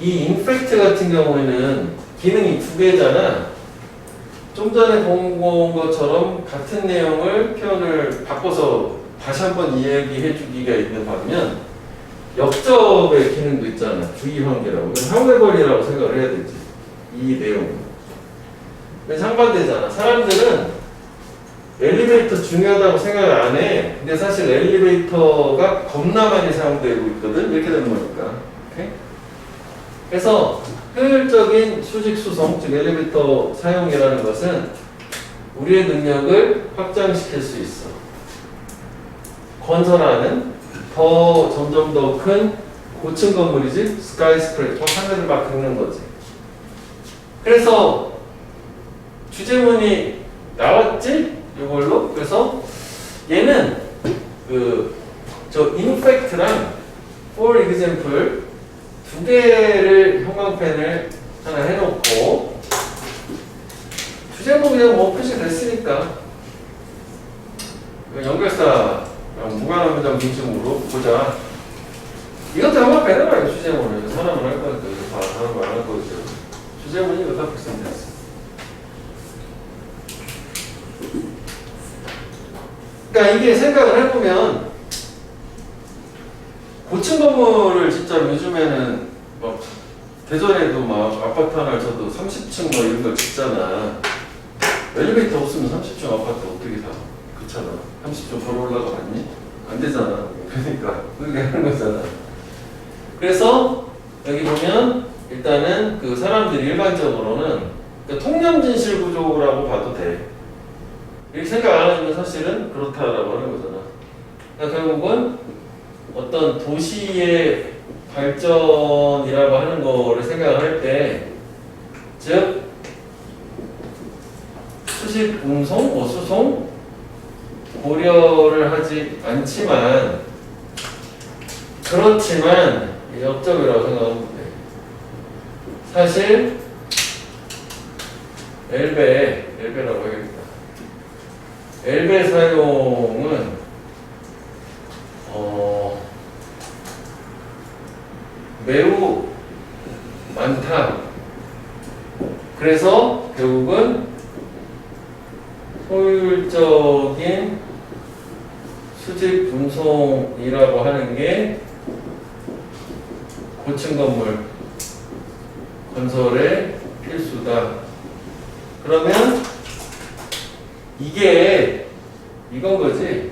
이 인팩트 같은 경우에는 기능이 두 개잖아. 좀 전에 본 것처럼 같은 내용을 표현을 바꿔서 다시 한번 이야기해 주기가 있는 반면 역접의 기능도 있잖아. 주의 관계라고. 상대벌이라고 생각을 해야 되지. 이 내용은. 상반되잖아. 사람들은 엘리베이터 중요하다고 생각을 안 해. 근데 사실 엘리베이터가 겁나 많이 사용되고 있거든. 이렇게 되는 거니까. 오케이? 그래서 효율적인 수직 수송, 즉 엘리베이터 사용이라는 것은 우리의 능력을 확장시킬 수 있어. 건설하는 점점 더 큰 고층 건물이지. 스카이스크래퍼 하늘을 막 긁는 거지. 그래서 주제문이 나왔지? 이걸로. 그래서 얘는 인팩트랑 for example 두 개를 형광펜을 하나 해놓고 주제문 그냥 뭐 표시됐으니까 연결사 무관한 문장 중심으로 보자. 이것도 형광펜 해봐요. 주제문을 사람을 할 거니까 사람을 안 할 거죠. 주제문이 이거 다 표시됐어. 그러니까 이게 생각을 해보면 고층 건물을 진짜 요즘에는 막 대전에도 막 아파트 하나를 쳐도 30층 뭐 이런 걸 짓잖아. 엘리베이터 없으면 30층 아파트 어떻게 사? 그렇잖아. 30층 걸어 올라가 봤니? 안 되잖아. 그러니까 그렇게 하는 거잖아. 그래서 여기 보면 일단은 그 사람들이 일반적으로는 그러니까 통념진실 구조라고 봐도 돼. 이렇게 생각 안 하면 사실은 그렇다라고 하는 거잖아. 그러니까 결국은 어떤 도시의 발전이라고 하는 거를 생각을 할 때, 즉 수직 운송, 수송 고려를 하지 않지만 그렇지만 역적이라고 생각하면 돼. 사실 엘베라고 해야겠다. 엘베 사용은 매우 많다. 그래서 결국은 효율적인 수직 운송이라고 하는 게 고층 건물 건설에 필수다. 그러면 이게 이건 거지.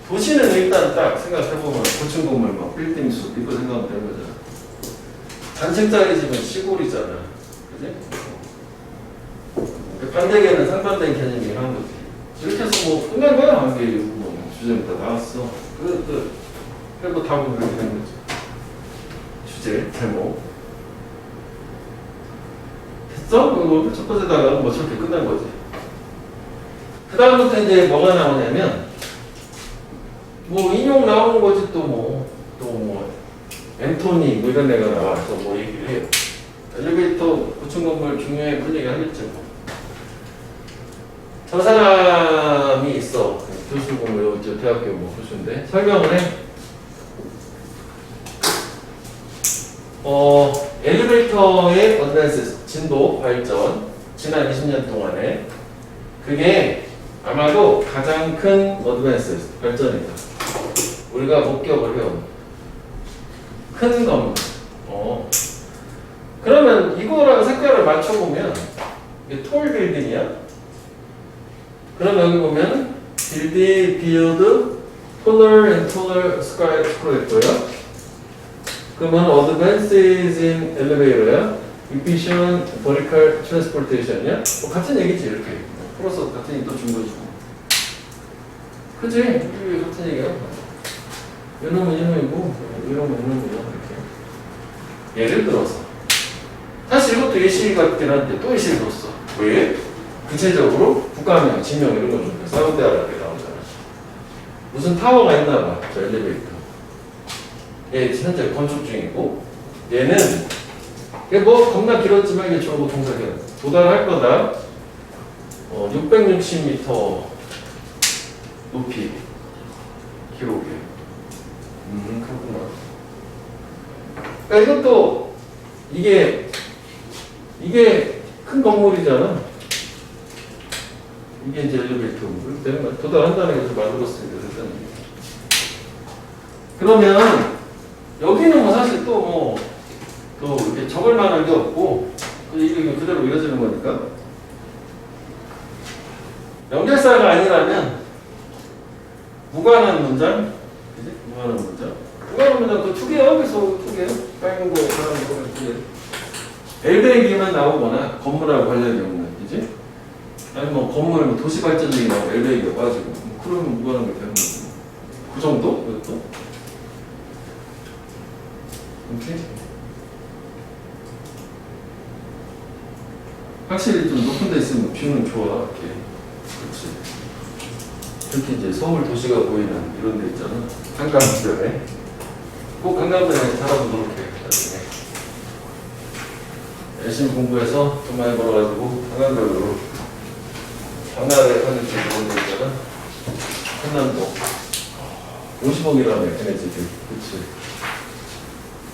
도시는 일단 딱 생각해보면 고층 건물 막 빌딩 수 이거 생각하면 되는 거잖아. 단층짜리 집은 시골이잖아. 그지? 반대계는 상반된 개념이 한 거지. 이렇게 해서 뭐 끝난 거야. 이게 뭐 주제는 다 나왔어. 그리고 답은 그렇게 된 거지. 주제, 제목. 됐어? 뭐 첫 번째다가 뭐 저렇게 끝난 거지. 그 다음부터 이제 뭐가 나오냐면, 뭐 인용 나오는 거지 또 뭐 앤토니 뭐 이런 애가 나와서 뭐 얘기를 해요. 엘리베이터 구축 건물 중요해 그런 얘기 하겠죠. 뭐. 저 사람이 있어. 교수고 뭐 대학교 뭐 교수인데 설명을 해. 엘리베이터의 어드밴스 진도 발전 지난 20년 동안에 그게 아마도 가장 큰 어드밴스 발전이다. 우리가 목격을 해요. 큰 건물. 그러면 이거랑 색깔을 맞춰보면 이게 톨 빌딩이야. 그럼 여기 보면 빌드, 토널 앤 토널 스카이 스크래퍼야. 그러면 advances in elevator야. efficient vertical transportation이야. 뭐 같은 얘기지 이렇게. 플러스 같은 얘기 또 준 거지. 그치? 이게 같은 얘기야. 이놈은 이놈이고 이놈은 이놈이야. 이렇게. 예를 들어서 사실 이것도 예시 같긴 한데 또 예시를 줬어. 왜? 구체적으로 국가명, 지명 이런 거 좀 사우디아라비아 나오잖아. 무슨 타워가 있나 봐. 저 엘리베이터. 얘 현재 건축 중이고 얘는 이게 뭐 겁나 길었지만 이게 저거 동작이야. 도달할 거다. 660m 높이 기록이. 그렇구나. 그러니까 이것도 이게 큰 건물이잖아. 이게 이제 엘리베이터 되는 거야. 도달한다는 게 만들었으니까 됐다는 게. 그러면 여기는 뭐 사실 또 이렇게 적을 만한 게 없고 이게 그대로 이어지는 거니까 연결사가 아니라면 무관한 문장, 그지? 무관한 문장 그 두 개요. 그래서 두 개요. 빨간 거, 파란 거, 두 개. 엘베기만 나오거나 건물하고 관련이 없는, 그지? 아니 뭐 건물, 뭐 도시 발전 얘기 나오고 엘베기가 빠지고, 그러면 무관한 걸 되는 거지. 그 정도? 그것도? 오케이. 확실히 좀 높은 데 있으면 뷰는 좋아. 이렇게. 그렇지. 특히 이제 서울 도시가 보이는 이런 데 있잖아. 한강변에. 꼭 한강변에 살아도 그렇게. 나중에. 열심히 공부해서 돈 많이 벌어가지고 한강변으로 장날에 하는 게 좋은 데 있잖아. 한남동. 50억이라며, 걔네들이. 그치.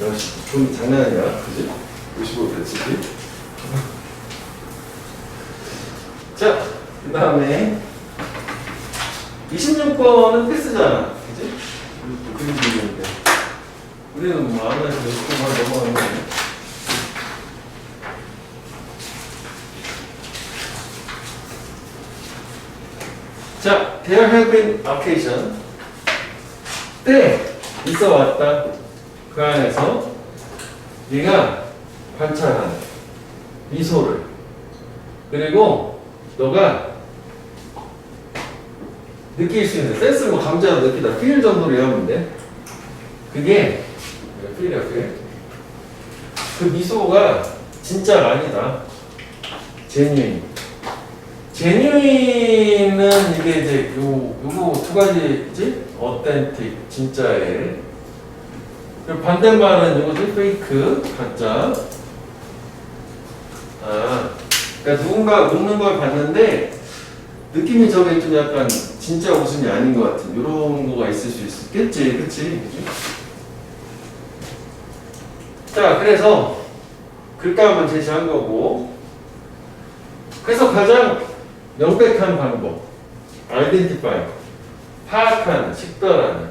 역시 돈 장난 아니야, 그지? 55 배치지? 자, 그 다음에 26번은 패스잖아, 그지? 그림 그리는데 우리는 뭐 아무래도 60번만 넘어가는 거야. 자, there have been occasion 때 있어 왔다. 그 안에서 네가 관찰한 미소를 그리고 너가 느낄 수 있는 센스를 뭐 감지하고 느끼다 feel 정도로 이해하면 돼. 그게 feel이야 feel. 그 미소가 진짜가 아니다. genuine은 이게 이제 요거 두 가지지. authentic 진짜의 반대말은 이거지 페이크 가짜. 그러니까 누군가 웃는 걸 봤는데 느낌이 저게 좀 약간 진짜 웃음이 아닌 것 같은 이런 거가 있을 수 있겠지, 그치? 자, 그래서 글감을 제시한 거고, 그래서 가장 명백한 방법, identify, 파악하는, 식별하는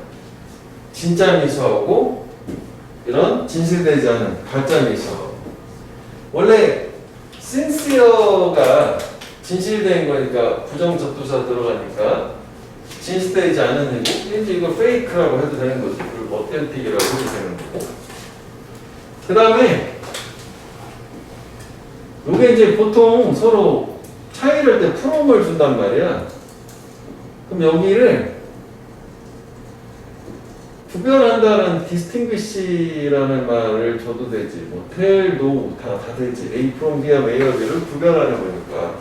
진짜 미소하고 이런 진실되지 않은 가짜 미소. 원래 sincere가 진실된 거니까 부정접두사 들어가니까 진실되지 않은 이고 이제 이거 fake라고 해도 되는 거지. 그리고 authentic이라고 해도 되는 거고. 그 다음에 이게 이제 보통 서로 차이를 할 때 프롬을 준단 말이야. 그럼 여기를 구별한다는 distinguish라는 말을 줘도 되지. 뭐 tell도 다 되지. A from B와 A와 B를 구별하는 거니까.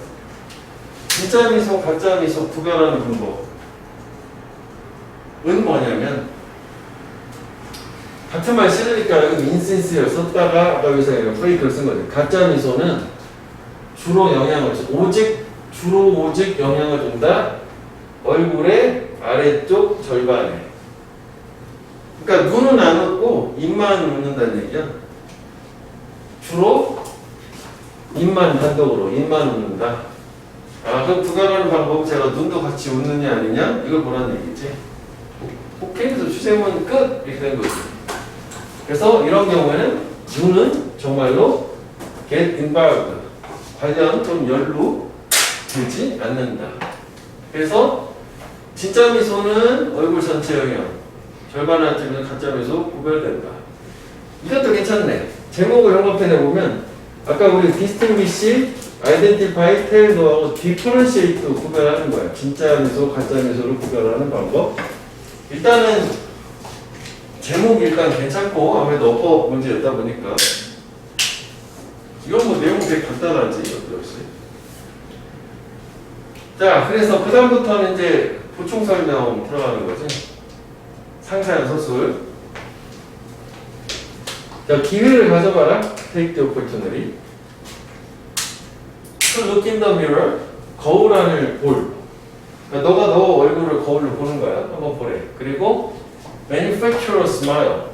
진짜 미소, 가짜 미소 구별하는 방법은 뭐냐면 같은 말 싫으니까 여기 insincere를 썼다가 아까 여기서 fake를 쓴 거지. 가짜 미소는 주로 영향을 줘. 오직 영향을 준다. 얼굴의 아래쪽 절반에. 그러니까 눈은 안 웃고 입만 웃는다는 얘기야. 주로 입만 단독으로 입만 웃는다. 아, 그럼 구별하는 방법은 제가 눈도 같이 웃느냐 아니냐 이걸 보라는 얘기지. 오케이, 그래서 추세문 끝 이렇게 된 거지. 그래서 이런 경우에는 눈은 정말로 get involved 관련 좀 연루되지 않는다. 그래서 진짜 미소는 얼굴 전체 영역, 절반 안쪽은 가짜 미소 구별된다. 이것도 괜찮네. 제목을 형광펜에 보면 아까 우리 distinguish, identify, tell도 하고 differentiate도 구별하는 거야. 진짜 미소, 가짜 미소를 구별하는 방법. 일단은 제목이 일단 괜찮고 아무래도 어법 문제였다 보니까 이건 뭐 내용 되게 간단하지 이것도 역시. 자, 그래서 그 다음부터는 이제 보충 설명 들어가는 거지. 상세한 서술. 자, 기회를 가져봐라. Take the opportunity. To look in the mirror. 거울 안을 볼. 그러니까 너가 너 얼굴을 거울로 보는 거야. 한번 보래. 그리고 manufacture a smile.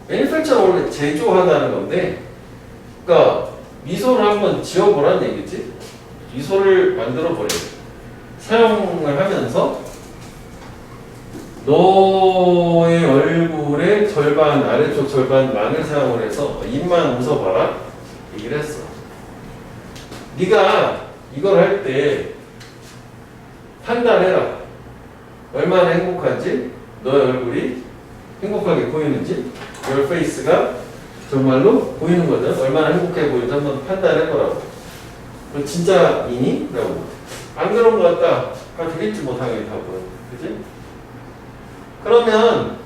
manufacture는 원래 제조하다는 건데, 그러니까 미소를 한번 지어보라는 얘기지. 미소를 만들어 보래. 사용을 하면서 너의 얼굴의 절반, 아래쪽 절반만을 사용을 해서 입만 웃어봐라 얘기를 했어. 네가 이걸 할 때 판단해라. 얼마나 행복한지, 너의 얼굴이 행복하게 보이는지, your face가 정말로 보이는 거든. 얼마나 행복해 보이는지 한번 판단해보라고. 너 진짜이니? 라고. 안 그런 것 같다. 아, 되겠지 뭐 당연히 답은. 그지? 그러면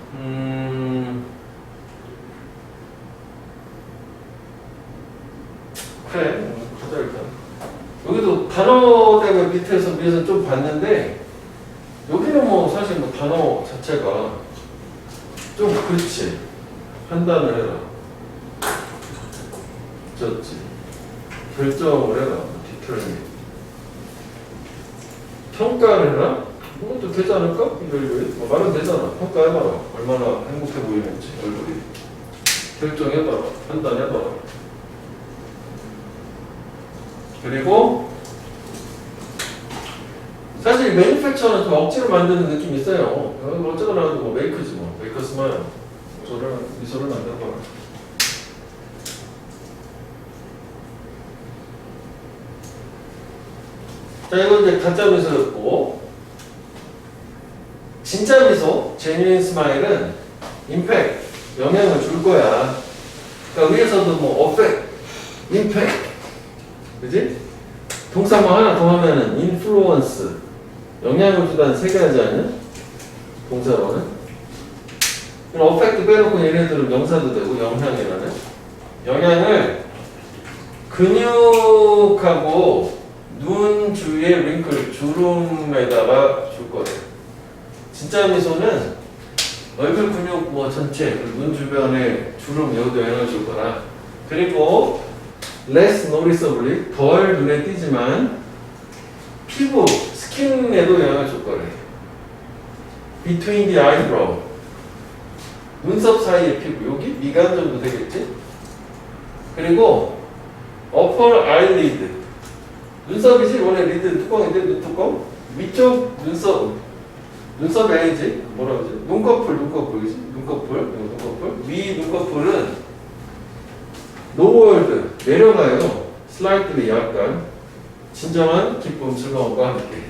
그래 가자 일단. 여기도 단어 때문에 위에서 좀 봤는데 여기는 뭐 사실 뭐 단어 자체가 좀 그렇지. 판단을 해라. 좋지. 결정을 해라. 디테일이. 평가를 해라? 그것도 되지 않을까? 뭐 말은 되잖아. 평가해봐라. 얼마나 행복해 보이는지 얼굴이. 결정해봐라. 판단해봐라. 그리고 사실 매니팩처는 좀 억지로 만드는 느낌이 있어요. 어쩌거나 뭐 메이크지 뭐. 메이크 스마일. 미소를 만들어봐라. 자, 이건 이제 가짜 미소였고, 진짜 미소, genuine smile은 impact, 영향을 줄 거야. 그러니까 위에서도 뭐 affect, impact, 그지? 동사 뭐 하나 더 하면은 influence, 영향을 주다는 세 가지 아니야? 동사로는. 그럼 affect 빼놓고 얘네들은 명사도 되고 영향이라는. 영향을 근육하고 눈 주위에 링클, 주름에다가 줄 거예요. 진짜 미소는 얼굴 근육 뭐 전체, 눈 주변에 주름 여기도 영향을 줄 거라. 그리고 less noticeably, 덜 눈에 띄지만 피부, 스킨에도 영향을 줄 거래. between the eyebrow, 눈썹 사이의 피부, 여기 미간 정도 되겠지? 그리고 upper eyelid, 눈썹이지? 원래 리드 뚜껑인데 눈뚜껑? 위쪽 눈썹 아니지? 뭐라 그러지? 눈꺼풀이지? 눈꺼풀. 위 눈꺼풀은 lowered, 내려가요. slightly, 약간. 진정한 기쁨, 즐거움과 함께.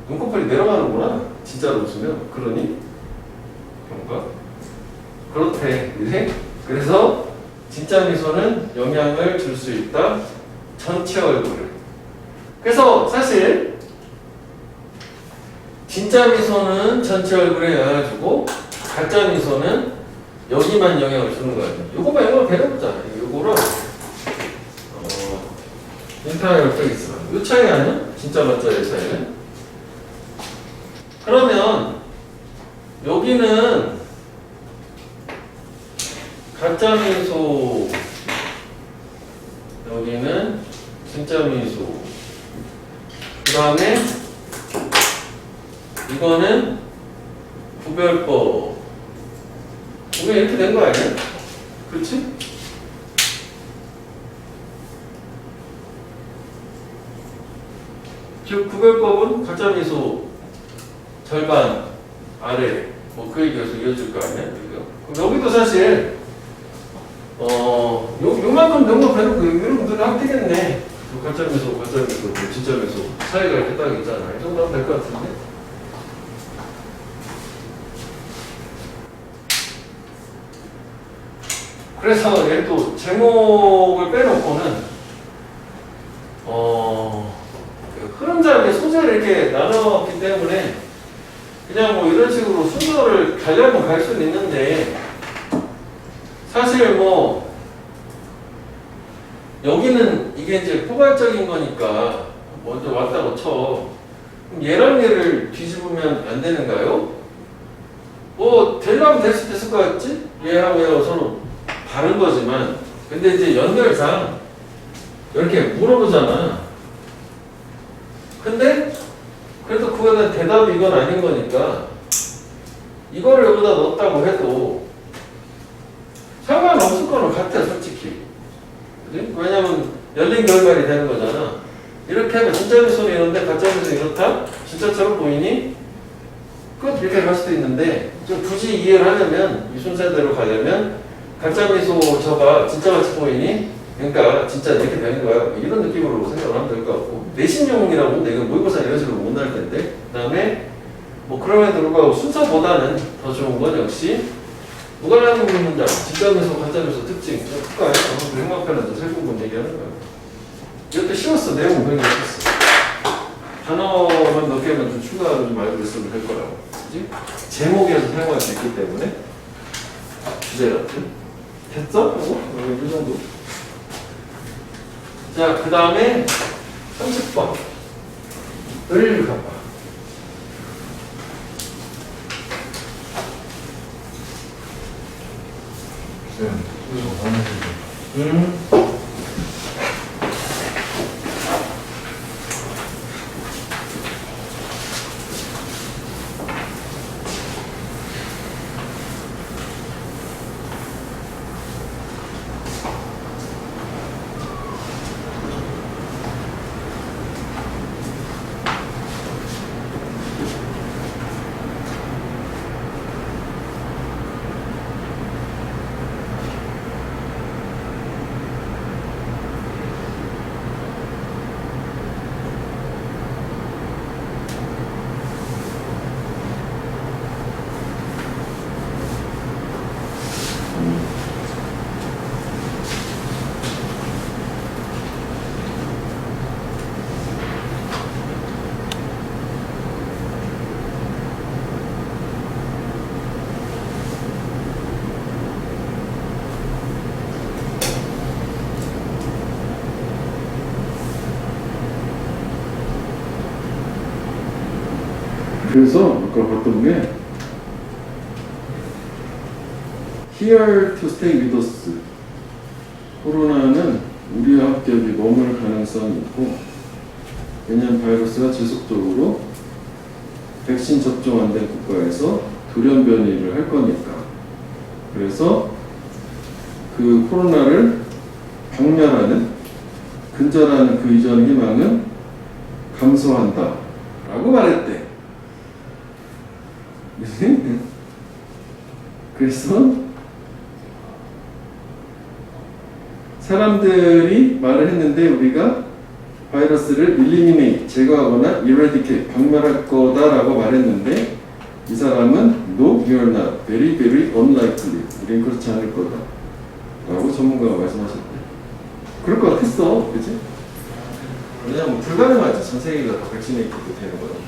눈꺼풀이 내려가는구나. 진짜로 웃으면. 그러니? 그런가? 그렇대. 그래? 그래서 진짜 미소는 영향을 줄 수 있다. 전체 얼굴을. 그래서 사실 진짜 미소는 전체 얼굴에 영향을 주고 가짜 미소는 여기만 영향을 주는 거야. 요거만 영향을 배워보자. 요거를 인터넷 써 있어. 요 차이 아니야? 진짜 가짜의 차이는. 그러면 여기는 가짜 미소, 여기는 진짜 미소. 그 다음에 이거는 구별법. 이게 이렇게 된 거 아니야? 그렇지? 즉 구별법은 가짜 미소 절반 아래 뭐 그 얘기에서 이어질 거 아니야? 그럼 여기도 사실 요만큼 정도 배놓고 여러분들이 합되겠네. 가짜 미소, 진짜 미소 차이가 이렇게 딱 있잖아. 이 정도 하면 될 것 같은데. 그래서 얘도 제목을 빼놓고는 흐름자의 소재를 이렇게 나눴기 때문에 그냥 뭐 이런 식으로 순서를 가려면 갈 수는 있는데 사실 뭐 여기는 이게 이제 포괄적인 거니까 먼저 왔다고 쳐. 그럼 얘랑 얘를 뒤집으면 안 되는가요? 뭐 되려면 될 수도 있을 것 같지? 얘하고 얘하고 서로 다른 거지만 근데 이제 연결상 이렇게 물어보잖아. 근데 그래도 그거에 대한 대답이 이건 아닌 거니까 이거를 여기다 넣었다고 해도 상관없을 거는 같아 솔직히. 그치? 왜냐면 열린 결말이 되는 거잖아. 이렇게 하면 진짜 미소는 이런데 가짜 미소는 이렇다? 진짜처럼 보이니? 끝 이렇게 갈 수도 있는데 좀 굳이 이해를 하려면 이 순서대로 가려면 가짜 미소 저가 진짜 같이 보이니? 그러니까 진짜 이렇게 되는 거야. 뭐 이런 느낌으로 생각을 하면 될 것 같고 내신용이라고 하면 내가 모의고사 이런 식으로 못 날 텐데 그 다음에 뭐 그럼에도 불구하고 순서보다는 더 좋은 건 역시 무관한 문장, 진짜 미소, 가짜 미소 특징 그거 아니야? 백마편에서 세 부분 얘기하는 거야. 이것도 쉬웠어. 내용은 그런 게 없었어. 단어만 몇 개만 좀 추가로 좀 알고 있으면 될 거라고. 그치? 제목에서 사용할 수 있기 때문에 주제 같은 됐어? 이 정도. 자, 그 다음에 30번을 가봐. 그래서 아까 봤던 게 Here to stay with us. 코로나는 우리와 함께 여기 머물 가능성이 있고 왜냐하면 바이러스가 지속적으로 백신 접종 안 된 국가에서 돌연 변이를 할 거니까. 그래서 그 코로나를 박멸하는 근절하는 그 이전 희망은 감소한다 라고 말했대. 그래서 사람들이 말을 했는데 우리가 바이러스를 eliminate, 제거하거나 eradicate, 박멸할 거다라고 말했는데 이 사람은 no, you're not, very, very unlikely, 우린 그렇지 않을 거다 라고 전문가가 말씀하셨대. 그럴 것 같았어, 그치? 왜냐면 불가능하죠. 전 세계가 다 백신이 되는 거는.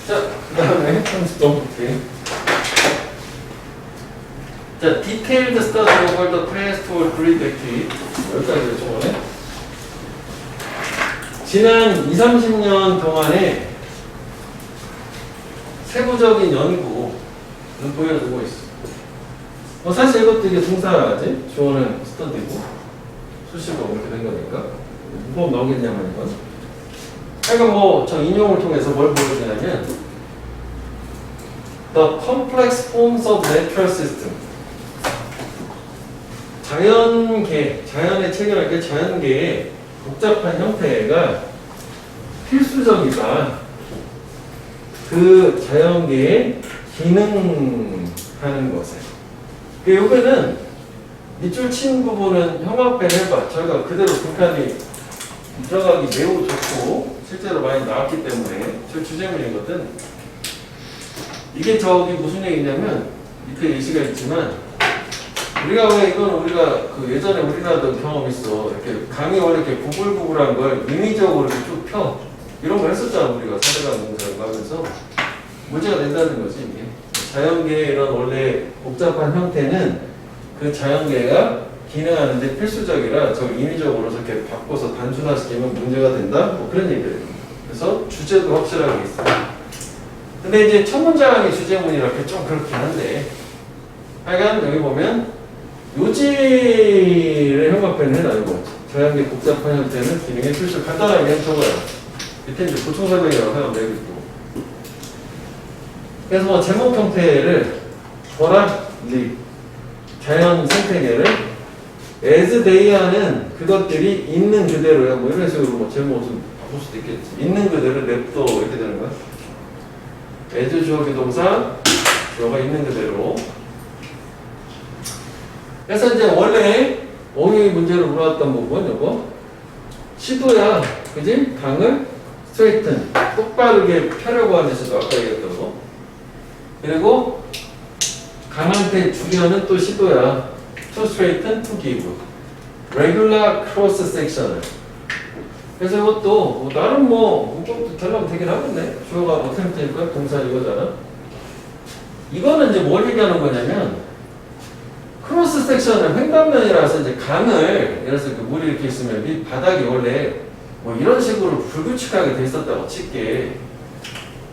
자, 그 다음에 한수 넘볼게. 자, detailed study over the past for grid activity. 여기까지 저번에. 지난 20, 30년 동안에 세부적인 연구는 보여주고 있어. 사실 이것도 이게 동사지. 주어는 스터디고 수식어 이렇게 된 거니까. 뭐 나오겠냐면 이건. 그러니까 뭐 저 인용을 통해서 뭘 보여주냐면 The complex forms of natural system. 자연의 체계랄 때 자연계의 복잡한 형태가 필수적이다. 그 자연계에 기능하는 것에. 요거는 밑줄 친 부분은 형합배를 해봐. 저희가 그대로 북한이 들어가기 매우 좋고 실제로 많이 나왔기 때문에 저 주제문이거든. 이게 저기 무슨 얘기냐면 밑에 예시가 있지만 우리가 왜 이건 우리가 그 예전에 우리나라도 경험 있어. 이렇게 강이 원래 이렇게 구불구불한 걸 인위적으로 이렇게 쭉 펴. 이런 걸 했었잖아. 우리가 사대강 공사를 하면서 문제가 된다는 거지 이게. 자연계의 이런 원래 복잡한 형태는 그 자연계가 기능하는데 필수적이라 저 인위적으로 저렇게 바꿔서 단순화시키면 문제가 된다. 뭐 그런 얘기를. 그래서 주제도 확실하게 있어. 근데 이제 첫 문장이 주제문이라 좀 그렇긴 한데 하여간 여기 보면 요지를 형광펜을 해놔요. 자연계 복잡한 형태는 기능의 필수 간단하게 적어요. 밑에 이제 보충 설명이라고 하면 되겠고. 그래서 뭐 제목 형태를 뭐라? 자연 생태계를 as they 하는 그것들이 있는 그대로야. 뭐 이런 식으로 뭐 제목을 좀 바꿀 수도 있겠지. 있는 그대로 냅둬 이렇게 되는 거야. as 주어기 동사 주어가 있는 그대로. 그래서 이제 원래 어휘 문제로 물어왔던 부분 요거 시도야. 그지? 강을 스트레이튼 똑바르게 펴려고 하는 시도 아까 얘기했던 거. 그리고 강한테 주려는 또 시도야. To straighten, to give. Regular cross sectional. 그래서 이것도 뭐 나름 뭐 문법도 되려면 되긴 하겠네. 주어가 뭐 템플이니까 동사 이거잖아. 이거는 이제 뭘 얘기하는 거냐면 크로스 섹션은 횡단면이라서 이제 강을 예를 들어서 그 물이 이렇게 있으면 밑 바닥이 원래 뭐 이런 식으로 불규칙하게 돼 있었다고 칠게.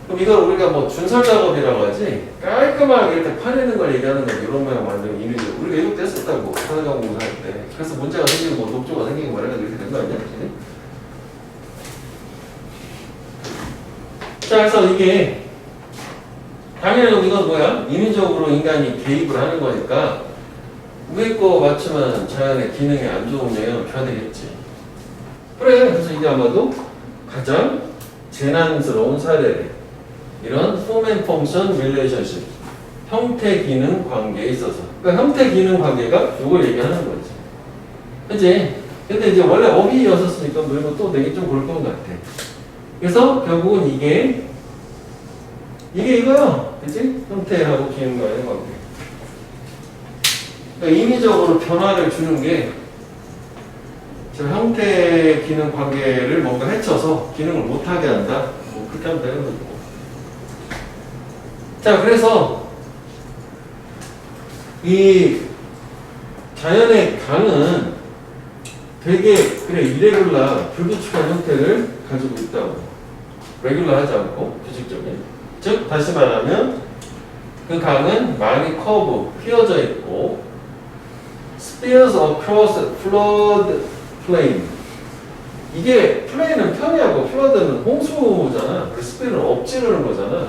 그럼 이걸 우리가 뭐 준설 작업이라고 하지 깔끔하게 이렇게 파내는 걸 얘기하는 거지. 이런 모양 만들고 이미지 우리가 이것도 했었다고 사대강 공사할 때. 그래서 문제가 생기고 뭐 녹조가 생기고 뭐 이런 게 이렇게 된 거 아니야? 그치? 자, 그래서 이게 당연히 이건 뭐야? 인위적으로 인간이 개입을 하는 거니까 위에 거 맞추면 자연의 기능에 안 좋은 영향을 줘야 되겠지. 그래. 그래서 이게 아마도 가장 재난스러운 사례래. 이런 form and function relationship. 형태 기능 관계에 있어서. 그러니까 형태 기능 관계가 이걸 얘기하는 거지. 그치? 근데 이제 원래 어휘였었으니까 뭐 이거 또 내기 좀 그럴 것 같아. 그래서 결국은 이게 이거요. 그치? 형태하고 기능과의 관계. 그러니까 인위적으로 변화를 주는 게 저 형태 기능 관계를 뭔가 해쳐서 기능을 못하게 한다. 뭐 그렇게 하면 되는 거고. 자, 그래서 이 자연의 강은 되게 그래 이레귤라 불규칙한 형태를 가지고 있다고. 레귤라 하지 않고 규칙적인. 즉 다시 말하면 그 강은 많이 커브 휘어져 있고 spears across flood plain. 이게 플레인은 편이하고 플러드는 홍수잖아. 그래서 스피드는 엎지르는 거잖아.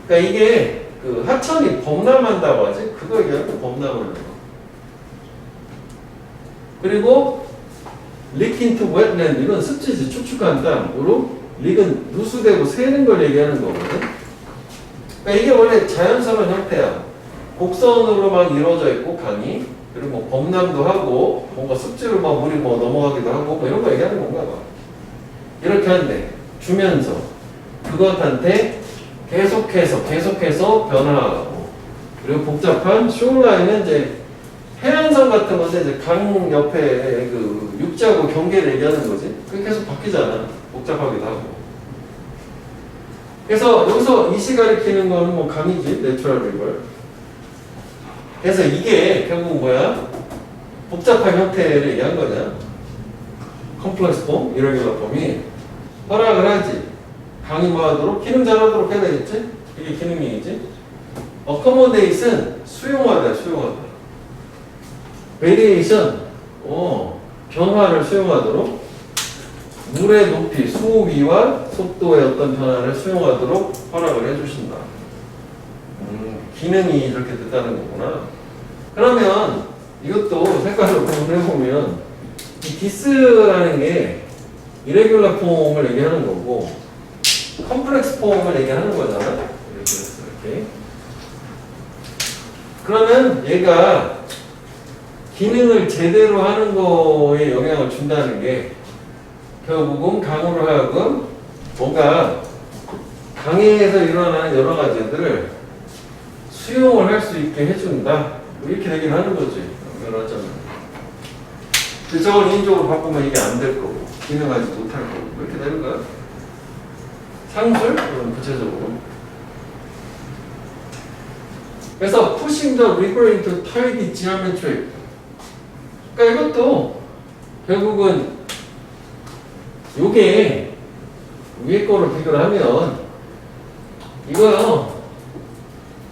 그러니까 이게 그 하천이 범람한다고 하지. 그거 얘기하는 거 범람하는 거. 그리고 leak into wetland 이건 습지지 축축한 땅으로 릭은 누수되고 새는 걸 얘기하는 거거든. 그러니까 이게 원래 자연스러운 형태야. 곡선으로만 이루어져 있고 강이 그리고 뭐 범람도 하고 뭔가 습지로 막 물이 뭐 넘어가기도 하고 뭐 이런 거 얘기하는 건가 봐. 이렇게 한데 주면서 그것한테 계속해서 변화하고, 그리고 복잡한 쇼라인은 이제 해안선 같은 건데 이제 강 옆에 그 육지하고 경계를 얘기하는 거지. 그게 계속 바뀌잖아. 복잡하기도 하고. 그래서 여기서 이시 가리키는 거는 뭐 강이지, 내추럴 리버. 그래서 이게 결국 뭐야? 복잡한 형태를 얘기한 거냐? 컴플렉스 폼, 이레귤러 폼이 허락을 하지. 강이 뭐 하도록? 기능 잘하도록 해야 되겠지? 이게 기능이지. 어커모데이션, 수용하다. 베리에이션, 변화를 수용하도록. 물의 높이, 수위와 속도의 어떤 변화를 수용하도록 허락을 해주신다. 기능이 이렇게 됐다는 거구나. 그러면 이것도 색깔로 구분해보면 이 디스라는 게 이레귤러 폼을 얘기하는 거고 컴플렉스 폼을 얘기하는 거잖아. 이렇게. 그러면 얘가 기능을 제대로 하는 거에 영향을 준다는 게 결국은 강으로 하여금 뭔가 강에서 일어나는 여러 가지들을 수용을 할 수 있게 해준다. 이렇게 얘기를 하는 거지. 여러 점은. 저걸 인적으로 바꾸면 이게 안 될 거고, 기능하지 못할 거고, 이렇게 되는 거야. 상술? 그럼 구체적으로. 그래서 pushing the river into tidy geometry. 그러니까 이것도 결국은 요게 위에 거로 비교를 하면 이거요.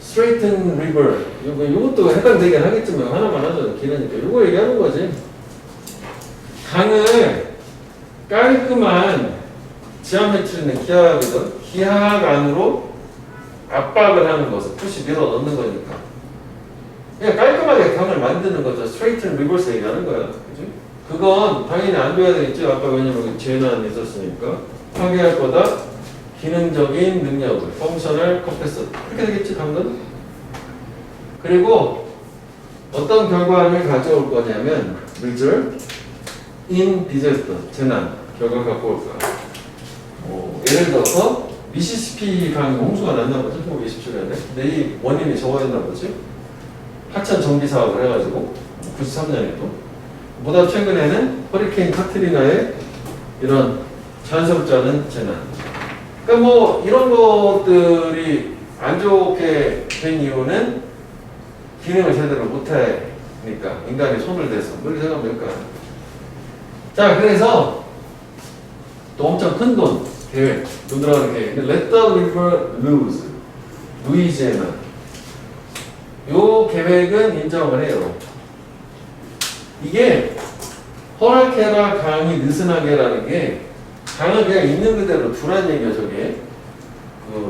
straighten river. 요것도 해당되긴 하겠지만 하나만 하죠. 길으니까. 요거 얘기하는 거지. 강을 깔끔한 지하메트리는 기하거든. 기하학 안으로 압박을 하는 것을 푸시 밀어 넣는 거니까. 그냥 깔끔하게 강을 만드는 거죠. straighten reverse 얘기하는 거야. 그지? 그건 당연히 안 줘야 되겠지. 아까 왜냐면 재난이 있었으니까. 파괴할 거다. 기능적인 능력을, 펑셔널 컴패스. 그렇게 되겠지, 방금? 그리고 어떤 결과를 가져올 거냐면, result in disaster. 재난. 결과 갖고 올 거야. 예를 들어서, 미시시피 강에 홍수가 났나 보지? 1927년에. 근데 이 원인이 저거였나 보지? 하천 정비 사업을 해가지고, 93년에도. 보다 최근에는 허리케인 카트리나의 이런 자연스럽지 않은 재난. 그러니까 뭐 이런 것들이 안 좋게 된 이유는 기능을 제대로 못하니까 인간이 손을 대서 그렇게 생각하면 될까요? 자, 그래서 또 엄청 큰 돈 계획, 돈 들어가는 계획. Let the river lose, 루이지애나. 요 계획은 인정을 해요. 이게 허락해라 강이 느슨하게라는 게 강을 그냥 있는 그대로 두란 얘기야, 저게.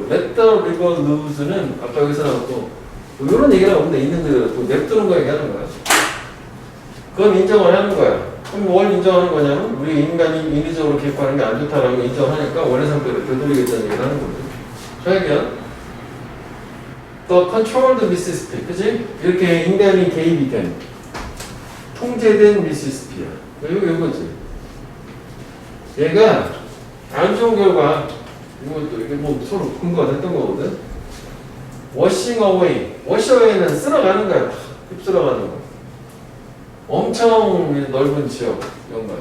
Let the river loose는 아까 여기서 나왔고 뭐 이런 얘기를 하는데 있는 그대로 또 냅두는 거 얘기하는 거야. 그건 인정을 하는 거야. 그럼 뭘 인정하는 거냐면 우리 인간이 인위적으로 개입하는 게 안 좋다라고 인정하니까 원래 상태로 되돌리겠다는 얘기를 하는 거죠. 저 얘기야. The controlled Mississippi, 그치? 이렇게 인간이 개입이 된 통제된 Mississippi야. 이거지. 얘가 안 좋은 결과, 이것도 이게 뭐 서로 근거가 됐던 거거든. washing away. wash away는 쓸어가는 거야. 휩쓸어가는 거. 엄청 넓은 지역, 이런 거야.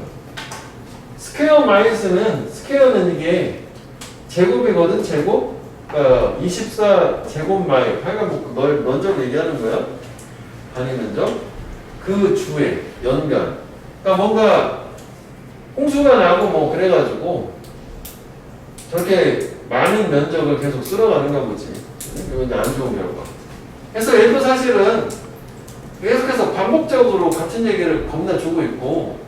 스퀘어 마일스는, 스퀘어는 이게 제곱이거든, 제곱. 그러니까 24 제곱마일, 하여간 뭐 면적을 얘기하는 거야. 단위 면적. 그 주에, 연간. 그러니까 뭔가 홍수가 나고 뭐 그래가지고 저렇게 많은 면적을 계속 쓸어가는가 보지. 이건 이제 안 좋은 결과. 그래서 얘도 사실은 계속해서 반복적으로 같은 얘기를 겁나 주고 있고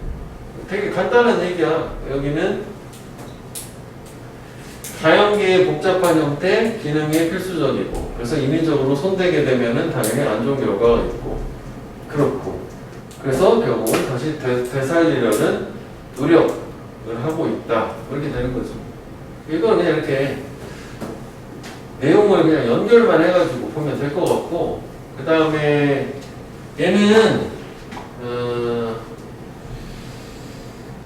되게 간단한 얘기야. 여기는 자연계의 복잡한 형태, 기능이 필수적이고 그래서 인위적으로 손대게 되면은 당연히 안 좋은 결과가 있고 그렇고 그래서 결국은 다시 되살리려는 노력을 하고 있다. 그렇게 되는 거죠. 이건 그냥 이렇게 내용을 그냥 연결만 해가지고 보면 될 것 같고 그 다음에 얘는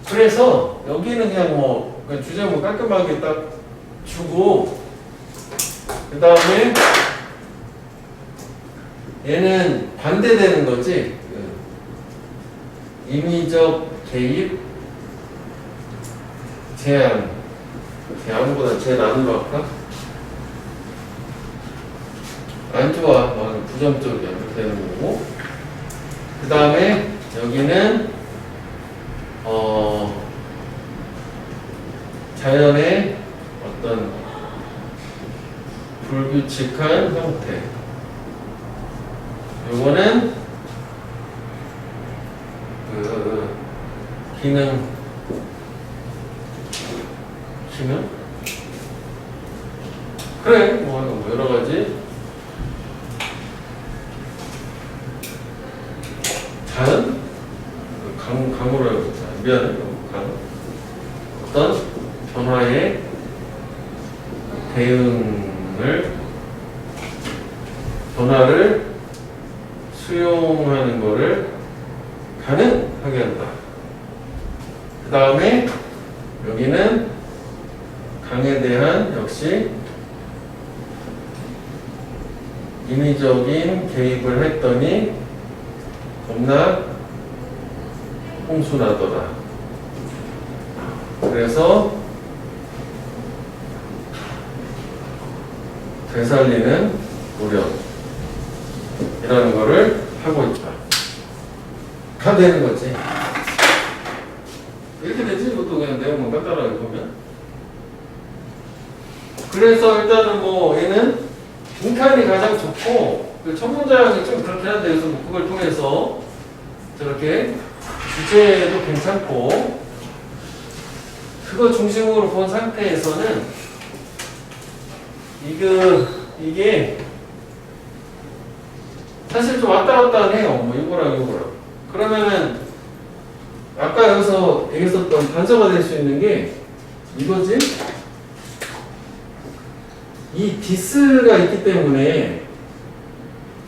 그래서 여기는 그냥 뭐 주제문 깔끔하게 딱 주고 그 다음에 얘는 반대되는 거지. 임의적 개입, 제한. 제한보다 제한으로 할까? 안 좋아. 부정적이야. 이렇게 되는 거고. 그 다음에 여기는 자연의 어떤 불규칙한 형태. 요거는 그 기능 그래 뭐 여러 가지 자연 강으로 해보자. 미안해 강 어떤 변화의 변화를 수용하는 것을 가능하게 한다. 그 다음에 여기는 강에 대한 역시 인위적인 개입을 했더니 겁나 홍수나더라. 그래서 되살리는 노력이라는 거를 하고 있다. 다 되는 거지. 이렇게 되지? 이것도 그냥 내용만 간단하게 보면. 그래서 일단은 뭐 얘는 빈칸이 가장 좋고 그 첫 문장이 좀 그렇긴 한데 그래서 뭐 그걸 통해서 저렇게 주제도 괜찮고 그거 중심으로 본 상태에서는 이게 사실 좀 왔다 갔다 해요. 뭐 이거랑 이거랑. 그러면은 아까 여기서 얘기했었던 단서가 될 수 있는 게 이거지. 이 디스가 있기 때문에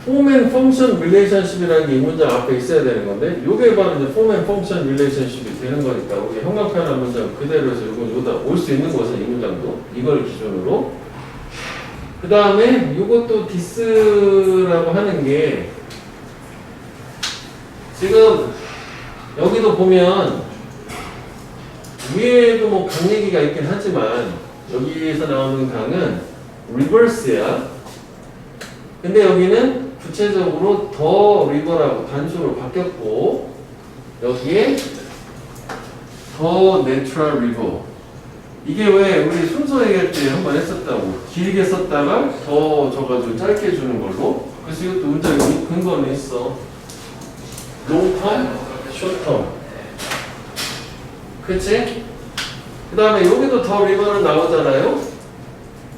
form and function relationship이라는 게 이 문장 앞에 있어야 되는 건데 요게 바로 이제 form and function relationship이 되는 거니까 우리 형광펜한 문장 그대로 해서 요다 올 수 있는 것은 이 문장도 이걸 기준으로 그 다음에 요것도 디스라고 하는 게 지금 여기도 보면 위에도 뭐 강 얘기가 있긴 하지만 여기에서 나오는 강은 리버스야. 근데 여기는 구체적으로 더 리버라고 단수로 바뀌었고 여기에 더 내추럴 리버. 이게 왜 우리 순서 얘기할 때 한번 했었다고 길게 썼다가 더 줘가지고 짧게 주는 걸로. 그래서 이것도 문장 근거는 있어. 롱텀, 숏텀. 그치? 그 다음에 여기도 더 리버는 나오잖아요.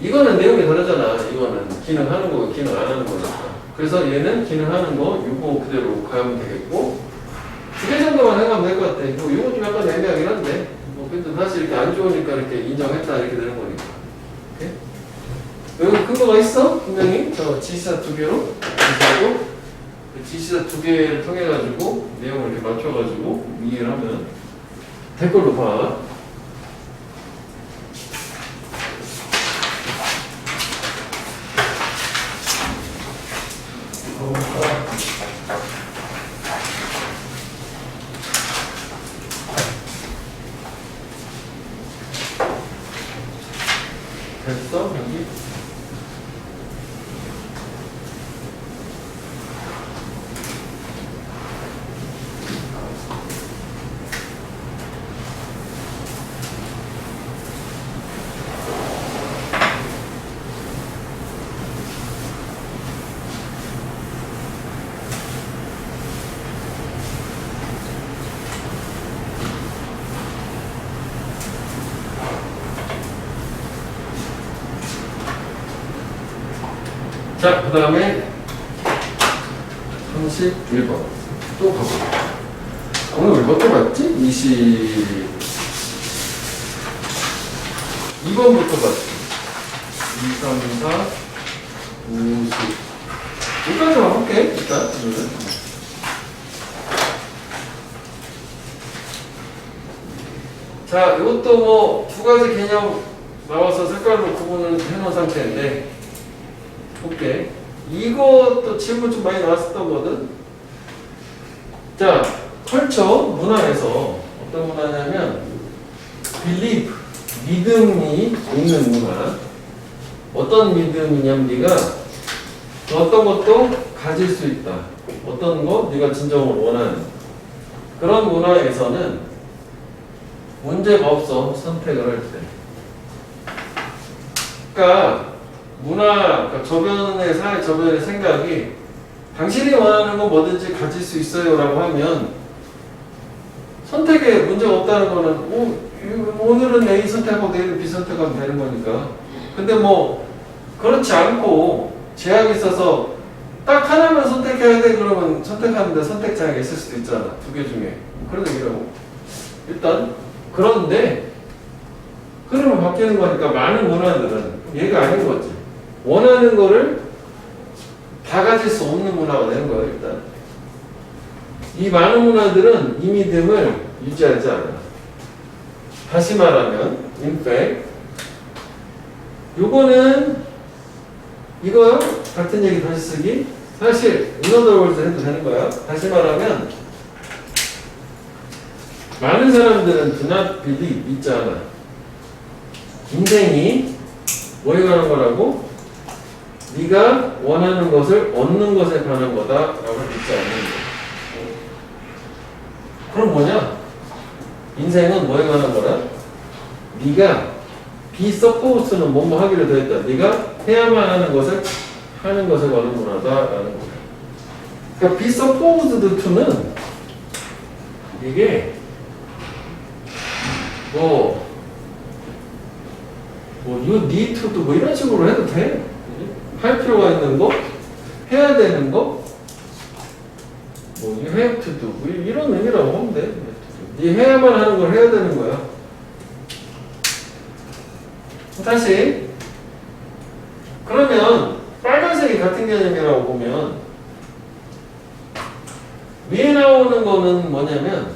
이거는 내용이 다르잖아. 이거는 기능하는 거고 기능 안 하는 거니까. 그래서 얘는 기능하는 거 이거 그대로 가면 되겠고 두 개 정도만 생각하면 될 것 같아. 뭐 이거 좀 약간 애매하긴 한데 뭐 근데 사실 이렇게 안 좋으니까 이렇게 인정했다 이렇게 되는 거니까. 오케이? 여기 근거가 있어? 분명히 저 지시사 두 개로 지시하고 그 지시사 두 개를 통해 가지고 내용을 이렇게 맞춰 가지고 이해를 하면 될 걸로 봐. 됐어? 여기? 자, 그 다음에 31번 또 가볼게요. 오늘 우리 몇 번 봤지? 22번부터 봤지. 2, 3, 4, 5, 10 여기까지만 할게 일단 오늘은. 자, 이것도 뭐 두 가지 개념 나와서 색깔로 구분을 해놓은 상태인데 오케이. 이것도 질문 좀 많이 나왔었던 거거든. 자, 컬처 문화에서 어떤 문화냐면 belief, 믿음이 있는 문화. 어떤 믿음이냐면 네가 어떤 것도 가질 수 있다. 어떤 거 네가 진정으로 원하는 그런 문화에서는 문제가 없어. 선택을 할 때. 그러니까 그러니까 저변의 생각이 당신이 원하는 건 뭐든지 가질 수 있어요 라고 하면 선택에 문제가 없다는 거는 오늘은 A 선택하고 내일은 B 선택하면 되는 거니까. 근데 뭐 그렇지 않고 제약이 있어서 딱 하나만 선택해야 돼 그러면 선택하는데 선택 제약이 있을 수도 있잖아. 두 개 중에. 그런 얘기라고. 일단 그런데 흐름을 바뀌는 거니까 많은 문화들은 얘가 아닌 거지. 원하는 거를 다 가질 수 없는 문화가 되는 거야 일단. 이 많은 문화들은 이 믿음을 유지하지 않아. 다시 말하면 in fact 요거는 이거 같은 얘기 다시 쓰기 사실 in other words 해도 되는 거야. 다시 말하면 많은 사람들은 do not believe 믿지 않아. 인생이 뭐에 관한 거라고? 네가 원하는 것을 얻는 것에 관한 거다라고 믿지 않는 거야. 그럼 뭐냐? 인생은 뭐에 관한 거라? 네가 be supposed는 뭐뭐 하기로 되어 있다. 네가 해야만 하는 것을 하는 것에 관한 거다라는 거야. 그러니까 be supposed to는 이게 you need to도 뭐 이런 식으로 해도 돼. 할 필요가 있는 거, 해야 되는 거, you have to do 뭐 이런 의미라고 하면 돼. 네 해야만 하는 걸 해야 되는 거야. 다시 그러면 빨간색이 같은 개념이라고 보면 위에 나오는 거는 뭐냐면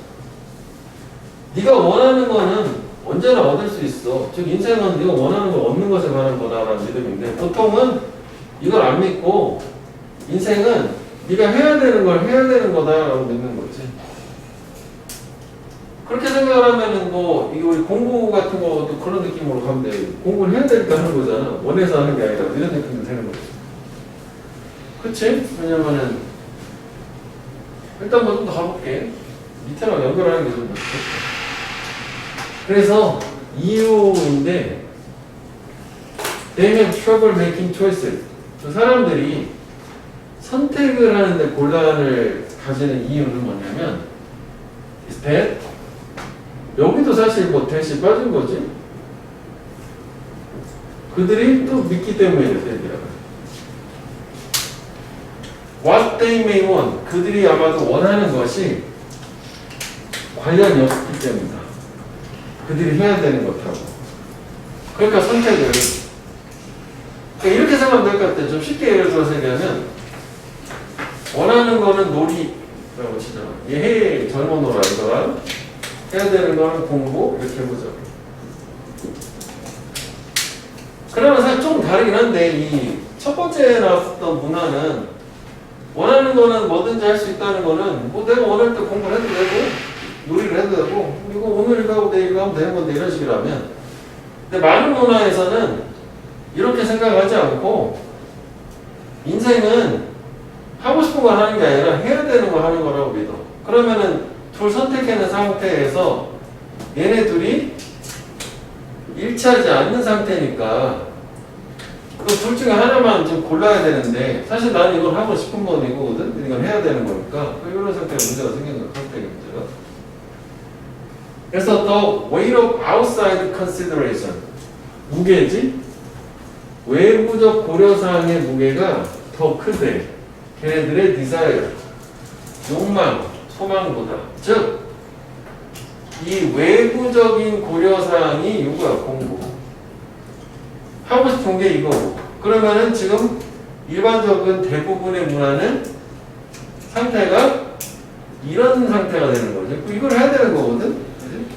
네가 원하는 거는 언제나 얻을 수 있어. 즉 인생은 네가 원하는 걸 얻는 것에 관한 거다라는 믿음인데 보통은 이걸 안 믿고 인생은 네가 해야 되는 걸 해야 되는 거다라고 믿는 거지. 그렇게 생각하면은 이거 우리 공부 같은 것도 그런 느낌으로 가면 돼. 공부를 해야 되니까 하는 거잖아. 원해서 하는 게 아니라 이런 느낌도 되는 거지. 그치? 왜냐면은 일단 뭐 좀 더 가볼게. 밑에랑 연결하는 게 좀 더 좋겠다. 그래서 이유인데 they have trouble making choices. 그 사람들이 선택을 하는데 곤란을 가지는 이유는 뭐냐면 is that 여기도 사실 뭐 대시 빠진 거지. 그들이 또 믿기 때문에 얘들아. What they may want. 그들이 아마도 원하는 것이 관련이 없기 때문이다. 그들이 해야 되는 것하고. 그러니까 선택을 그러니까 이렇게 생각하면 될 것 같아요. 좀 쉽게 예를 들어서 얘기하면 원하는 거는 놀이라고 치잖아. 얘 젊은 놀아이더라. 해야 되는 거는 공부 이렇게 해보자. 그러면 사실 좀 다르긴 한데 이 첫 번째 나왔던 문화는 원하는 거는 뭐든지 할 수 있다는 거는 뭐 내가 원할 때 공부를 해도 되고 놀이를 해도 되고 이거 오늘 이거 하고 내일 이거 하면 되는 건데 이런 식이라면 근데 많은 문화에서는 이렇게 생각하지 않고 인생은 하고 싶은 걸 하는 게 아니라 해야 되는 걸 하는 거라고 믿어. 그러면은 둘 선택하는 상태에서 얘네 둘이 일치하지 않는 상태니까 그 둘 중에 하나만 좀 골라야 되는데 사실 나는 이걸 하고 싶은 건 이거거든. 이건 해야 되는 거니까 이런 상태에 문제가 생기는 거야. 선택의 문제가. 그래서 the weight of outside consideration 무게지? 외부적 고려사항의 무게가 더 크대. 걔네들의 desire 욕망, 소망보다. 즉, 이 외부적인 고려사항이 이거야, 공부. 하고 싶은 게 이거고. 그러면은 지금 일반적인 대부분의 문화는 상태가 이런 상태가 되는 거죠. 이걸 해야 되는 거거든?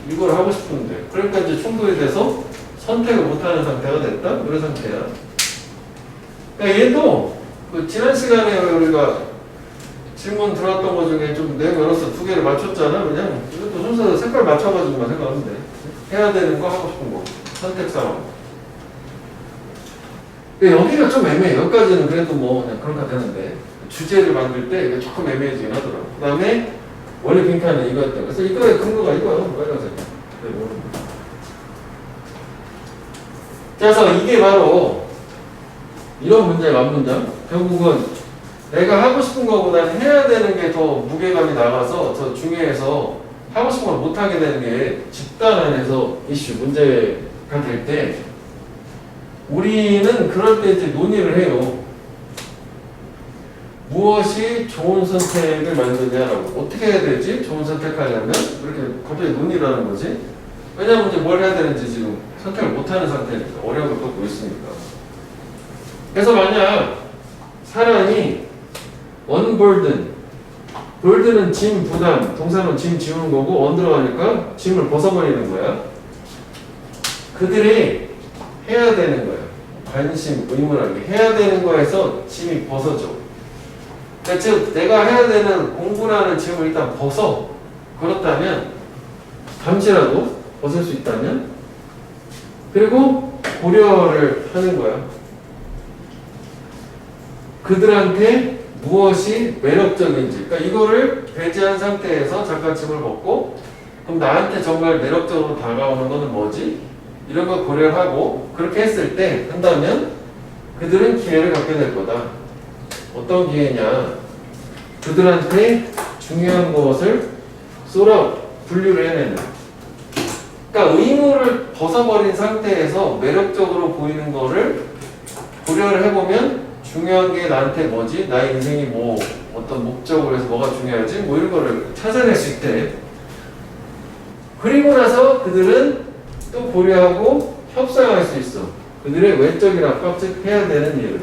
이걸 하고 싶은데. 그러니까 이제 충돌이 돼서 선택을 못하는 상태가 됐다? 그런 상태야. 그러니까 얘도 그 지난 시간에 우리가 질문 들어왔던 것 중에 좀 내용 열어서 두 개를 맞췄잖아. 그냥 이것도 순서 색깔 맞춰가지고만 생각하면 돼. 해야 되는 거 하고 싶은 거 선택 상황. 여기가 좀 애매해. 여기까지는 그래도 뭐 그냥 그런 거 되는데 주제를 만들 때 이게 조금 애매해지긴 하더라고. 그 다음에 원래 빈칸은 이거였다. 그래서 이거의 근거가 이거야. 빨간색. 그래서 이게 바로 이런 문제의 맞문장. 결국은 내가 하고 싶은 거보다는 해야 되는 게 더 무게감이 나가서 더 중요해서 하고 싶은 걸 못하게 되는 게 집단 안에서 이슈, 문제가 될 때 우리는 그럴 때 이제 논의를 해요. 무엇이 좋은 선택을 만드냐라고. 어떻게 해야 되지? 좋은 선택하려면 이렇게 갑자기 논의를 하는 거지. 왜냐면 이제 뭘 해야 되는지 지금 선택을 못하는 상태니까. 어려움을 겪고 있으니까. 그래서 만약 사람이 unburden, burden은 짐 부담, 동사는 짐 지우는 거고 on 들어가니까 짐을 벗어버리는 거야. 그들이 해야 되는 거야. 관심, 의문하게 해야 되는 거에서 짐이 벗어져. 그러니까 즉 내가 해야 되는 공부라는 짐을 일단 벗어. 그렇다면 잠시라도 벗을 수 있다면 그리고 고려를 하는 거야. 그들한테 무엇이 매력적인지. 그러니까 이거를 배제한 상태에서 잠깐 짐을 벗고 그럼 나한테 정말 매력적으로 다가오는 거는 뭐지? 이런 거 고려하고 그렇게 했을 때 한다면 그들은 기회를 갖게 될 거다. 어떤 기회냐? 그들한테 중요한 것을 쏘라 분류를 해내는. 그러니까 의무를 벗어버린 상태에서 매력적으로 보이는 거를 고려를 해보면 중요한 게 나한테 뭐지? 나의 인생이 뭐 어떤 목적으로 해서 뭐가 중요하지? 뭐 이런 거를 찾아낼 수 있대. 그리고 나서 그들은 또 고려하고 협상할 수 있어. 그들의 외적인 압박, 즉 해야 되는 일을.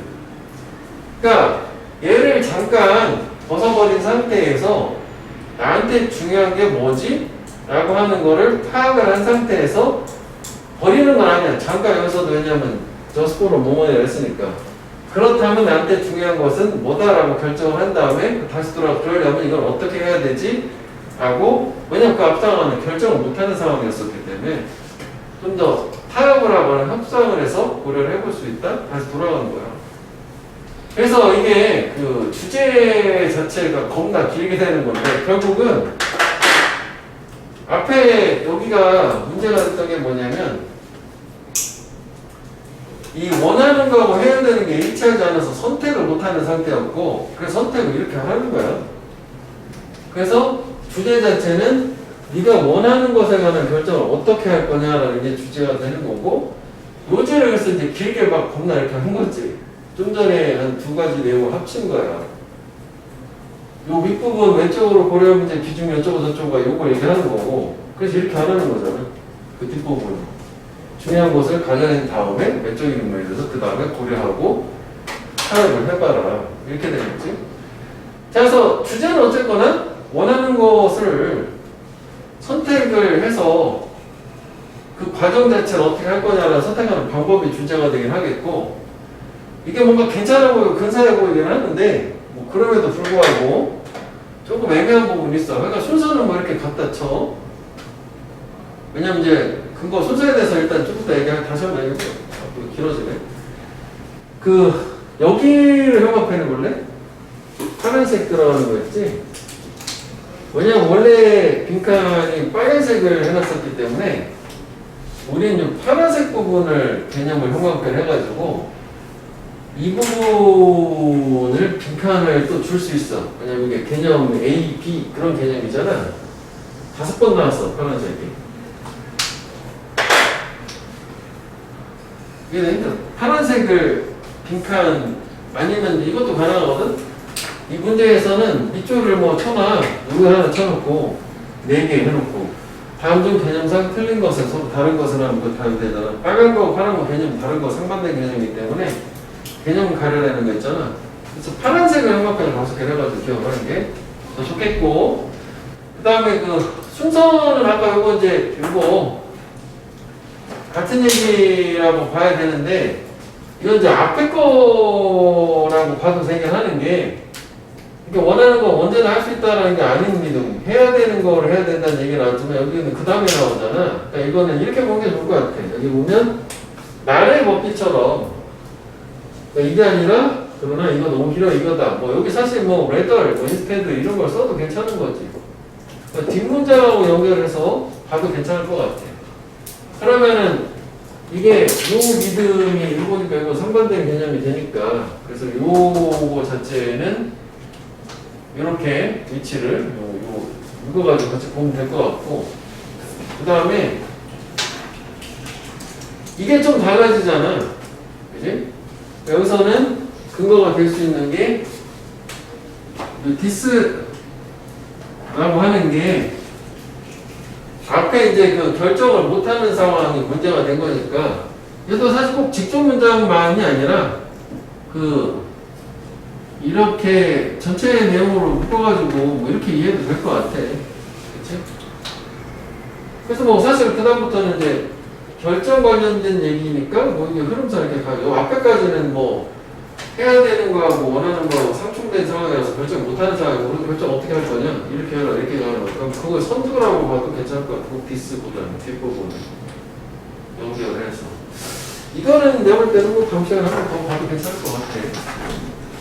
그러니까 얘를 잠깐 벗어버린 상태에서 나한테 중요한 게 뭐지? 라고 하는 거를 파악을 한 상태에서 버리는 건 아니야. 잠깐 여기서도 왜냐면 저스포로 뭐뭐냐 했으니까. 그렇다면 나한테 중요한 것은 뭐다라고 결정을 한 다음에 다시 돌아가 그러려면 이걸 어떻게 해야 되지? 라고 왜냐면 그 앞당하는 결정을 못하는 상황이었었기 때문에 좀 더 타협을 하거나 협상을 해서 고려를 해볼 수 있다? 다시 돌아가는 거야. 그래서 이게 그 주제 자체가 겁나 길게 되는 건데 결국은 앞에 여기가 문제가 됐던 게 뭐냐면 이 원하는 거하고 해야 되는 게 일치하지 않아서 선택을 못하는 상태였고 그래서 선택을 이렇게 하는 거야. 그래서 주제 자체는 네가 원하는 것에 관한 결정을 어떻게 할 거냐라는 게 주제가 되는 거고 요제를 그래서 이제 길게 막 겁나 이렇게 한 거지. 좀 전에 한 두 가지 내용을 합친 거야. 요 윗부분 왼쪽으로 고려 문제 비중 어쩌고 저쩌고가 요거 얘기하는 거고 그래서 이렇게 하라는 거잖아. 그 뒷부분 중요한 것을 가려낸 다음에 왼쪽 이름에 대해서 그 다음에 고려하고 타협을 해봐라 이렇게 되는 거지. 자, 그래서 주제는 어쨌거나 원하는 것을 선택을 해서 그 과정 자체를 어떻게 할 거냐를 선택하는 방법이 주제가 되긴 하겠고 이게 뭔가 괜찮아 보이고 근사해 보이긴 하는데 뭐 그럼에도 불구하고 조금 애매한 부분이 있어. 그러니까 순서는 뭐 이렇게 갖다 쳐. 왜냐면 이제 근거 순서에 대해서 일단 좀 이따 다시 한번 얘기해볼게요. 앞으로 길어지네. 그 여기를 형합해 볼래? 파란색 들어가는 거였지? 왜냐면 원래 빈칸이 빨간색을 해놨었기 때문에 우리는 좀 파란색 부분을 개념을 형광펜 해가지고 이 부분을 빈칸을 또 줄 수 있어. 왜냐면 이게 개념 A, B 그런 개념이잖아. 5번 나왔어 파란색이. 이게 파란색을 빈칸 아니면 이것도 가능하거든. 이 문제에서는 밑줄을 뭐 쳐놔. 누구 하나 쳐놓고 4개 해놓고 다음 중 개념상 틀린 것은 서로 다른 것을 하면 그거 다르면 되잖아. 빨간 거 파란 거 개념 다른 거 상반된 개념이기 때문에 개념을 가려내는 거 있잖아. 그래서 파란색을 형광펜을 5개 해가지고 기억하는 게 더 좋겠고 그 다음에 그 순서는 아까 요거 이제 요거 같은 얘기라고 봐야 되는데 이건 이제 앞에 거라고 봐도 되긴 하는 게, 이게 원하는 거 언제나 할 수 있다라는 게 아닙니다. 해야 되는 거를 해야 된다는 얘기는 나왔지만 여기는 그 다음에 나오잖아. 그러니까 이거는 이렇게 보는 게 좋을 것 같아. 여기 보면 나의 법칙처럼, 그러니까 이게 아니라 그러나 이거 너무 길어 이거다. 뭐 여기 사실 뭐 레덜, 뭐 인스테드 이런 걸 써도 괜찮은 거지. 그러니까 뒷문장하고 연결해서 봐도 괜찮을 것 같아. 그러면은 이게 요 믿음이 이거 보니까 이거 상반된 개념이 되니까 그래서 요거 자체는 이렇게 위치를 이거 가지고 같이 보면 될 것 같고, 그 다음에 이게 좀 달라지잖아, 그지? 여기서는 근거가 될 수 있는 게 디스라고 하는 게 아까 이제 그 결정을 못하는 상황이 문제가 된 거니까, 얘도 사실 꼭 직접 문장만이 아니라 이렇게 전체 내용으로 묶어가지고 뭐 이렇게 이해도 될 것 같아. 그치? 그래서 뭐 사실 그다음부터는 이제 결정 관련된 얘기니까 뭐 이게 흐름상 이렇게 가죠. 앞에까지는 뭐 해야 되는 거하고 원하는 거하고 상충된 상황이라서 결정 못하는 상황이고, 우리도 결정 어떻게 할 거냐? 이렇게 하라, 이렇게 하라. 그럼 그걸 선두라고 봐도 괜찮을 것 같고, 디스보다는, 뒷부분은 연결을 해서. 이거는 내가 볼 때는 뭐 다음 시간에 한번 더 봐도 괜찮을 것 같아.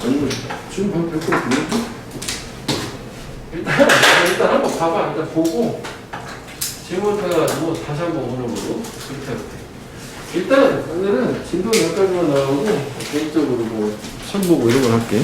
아니면 지금 봐도 될 것 같은데? 일단 한번 봐봐. 일단 보고 질문해가지고 다시 한번 오늘로 그렇게 할게. 일단 오늘은 진도 몇 가지만 나오고 개인적으로 뭐 시험 보고 이런 걸 할게.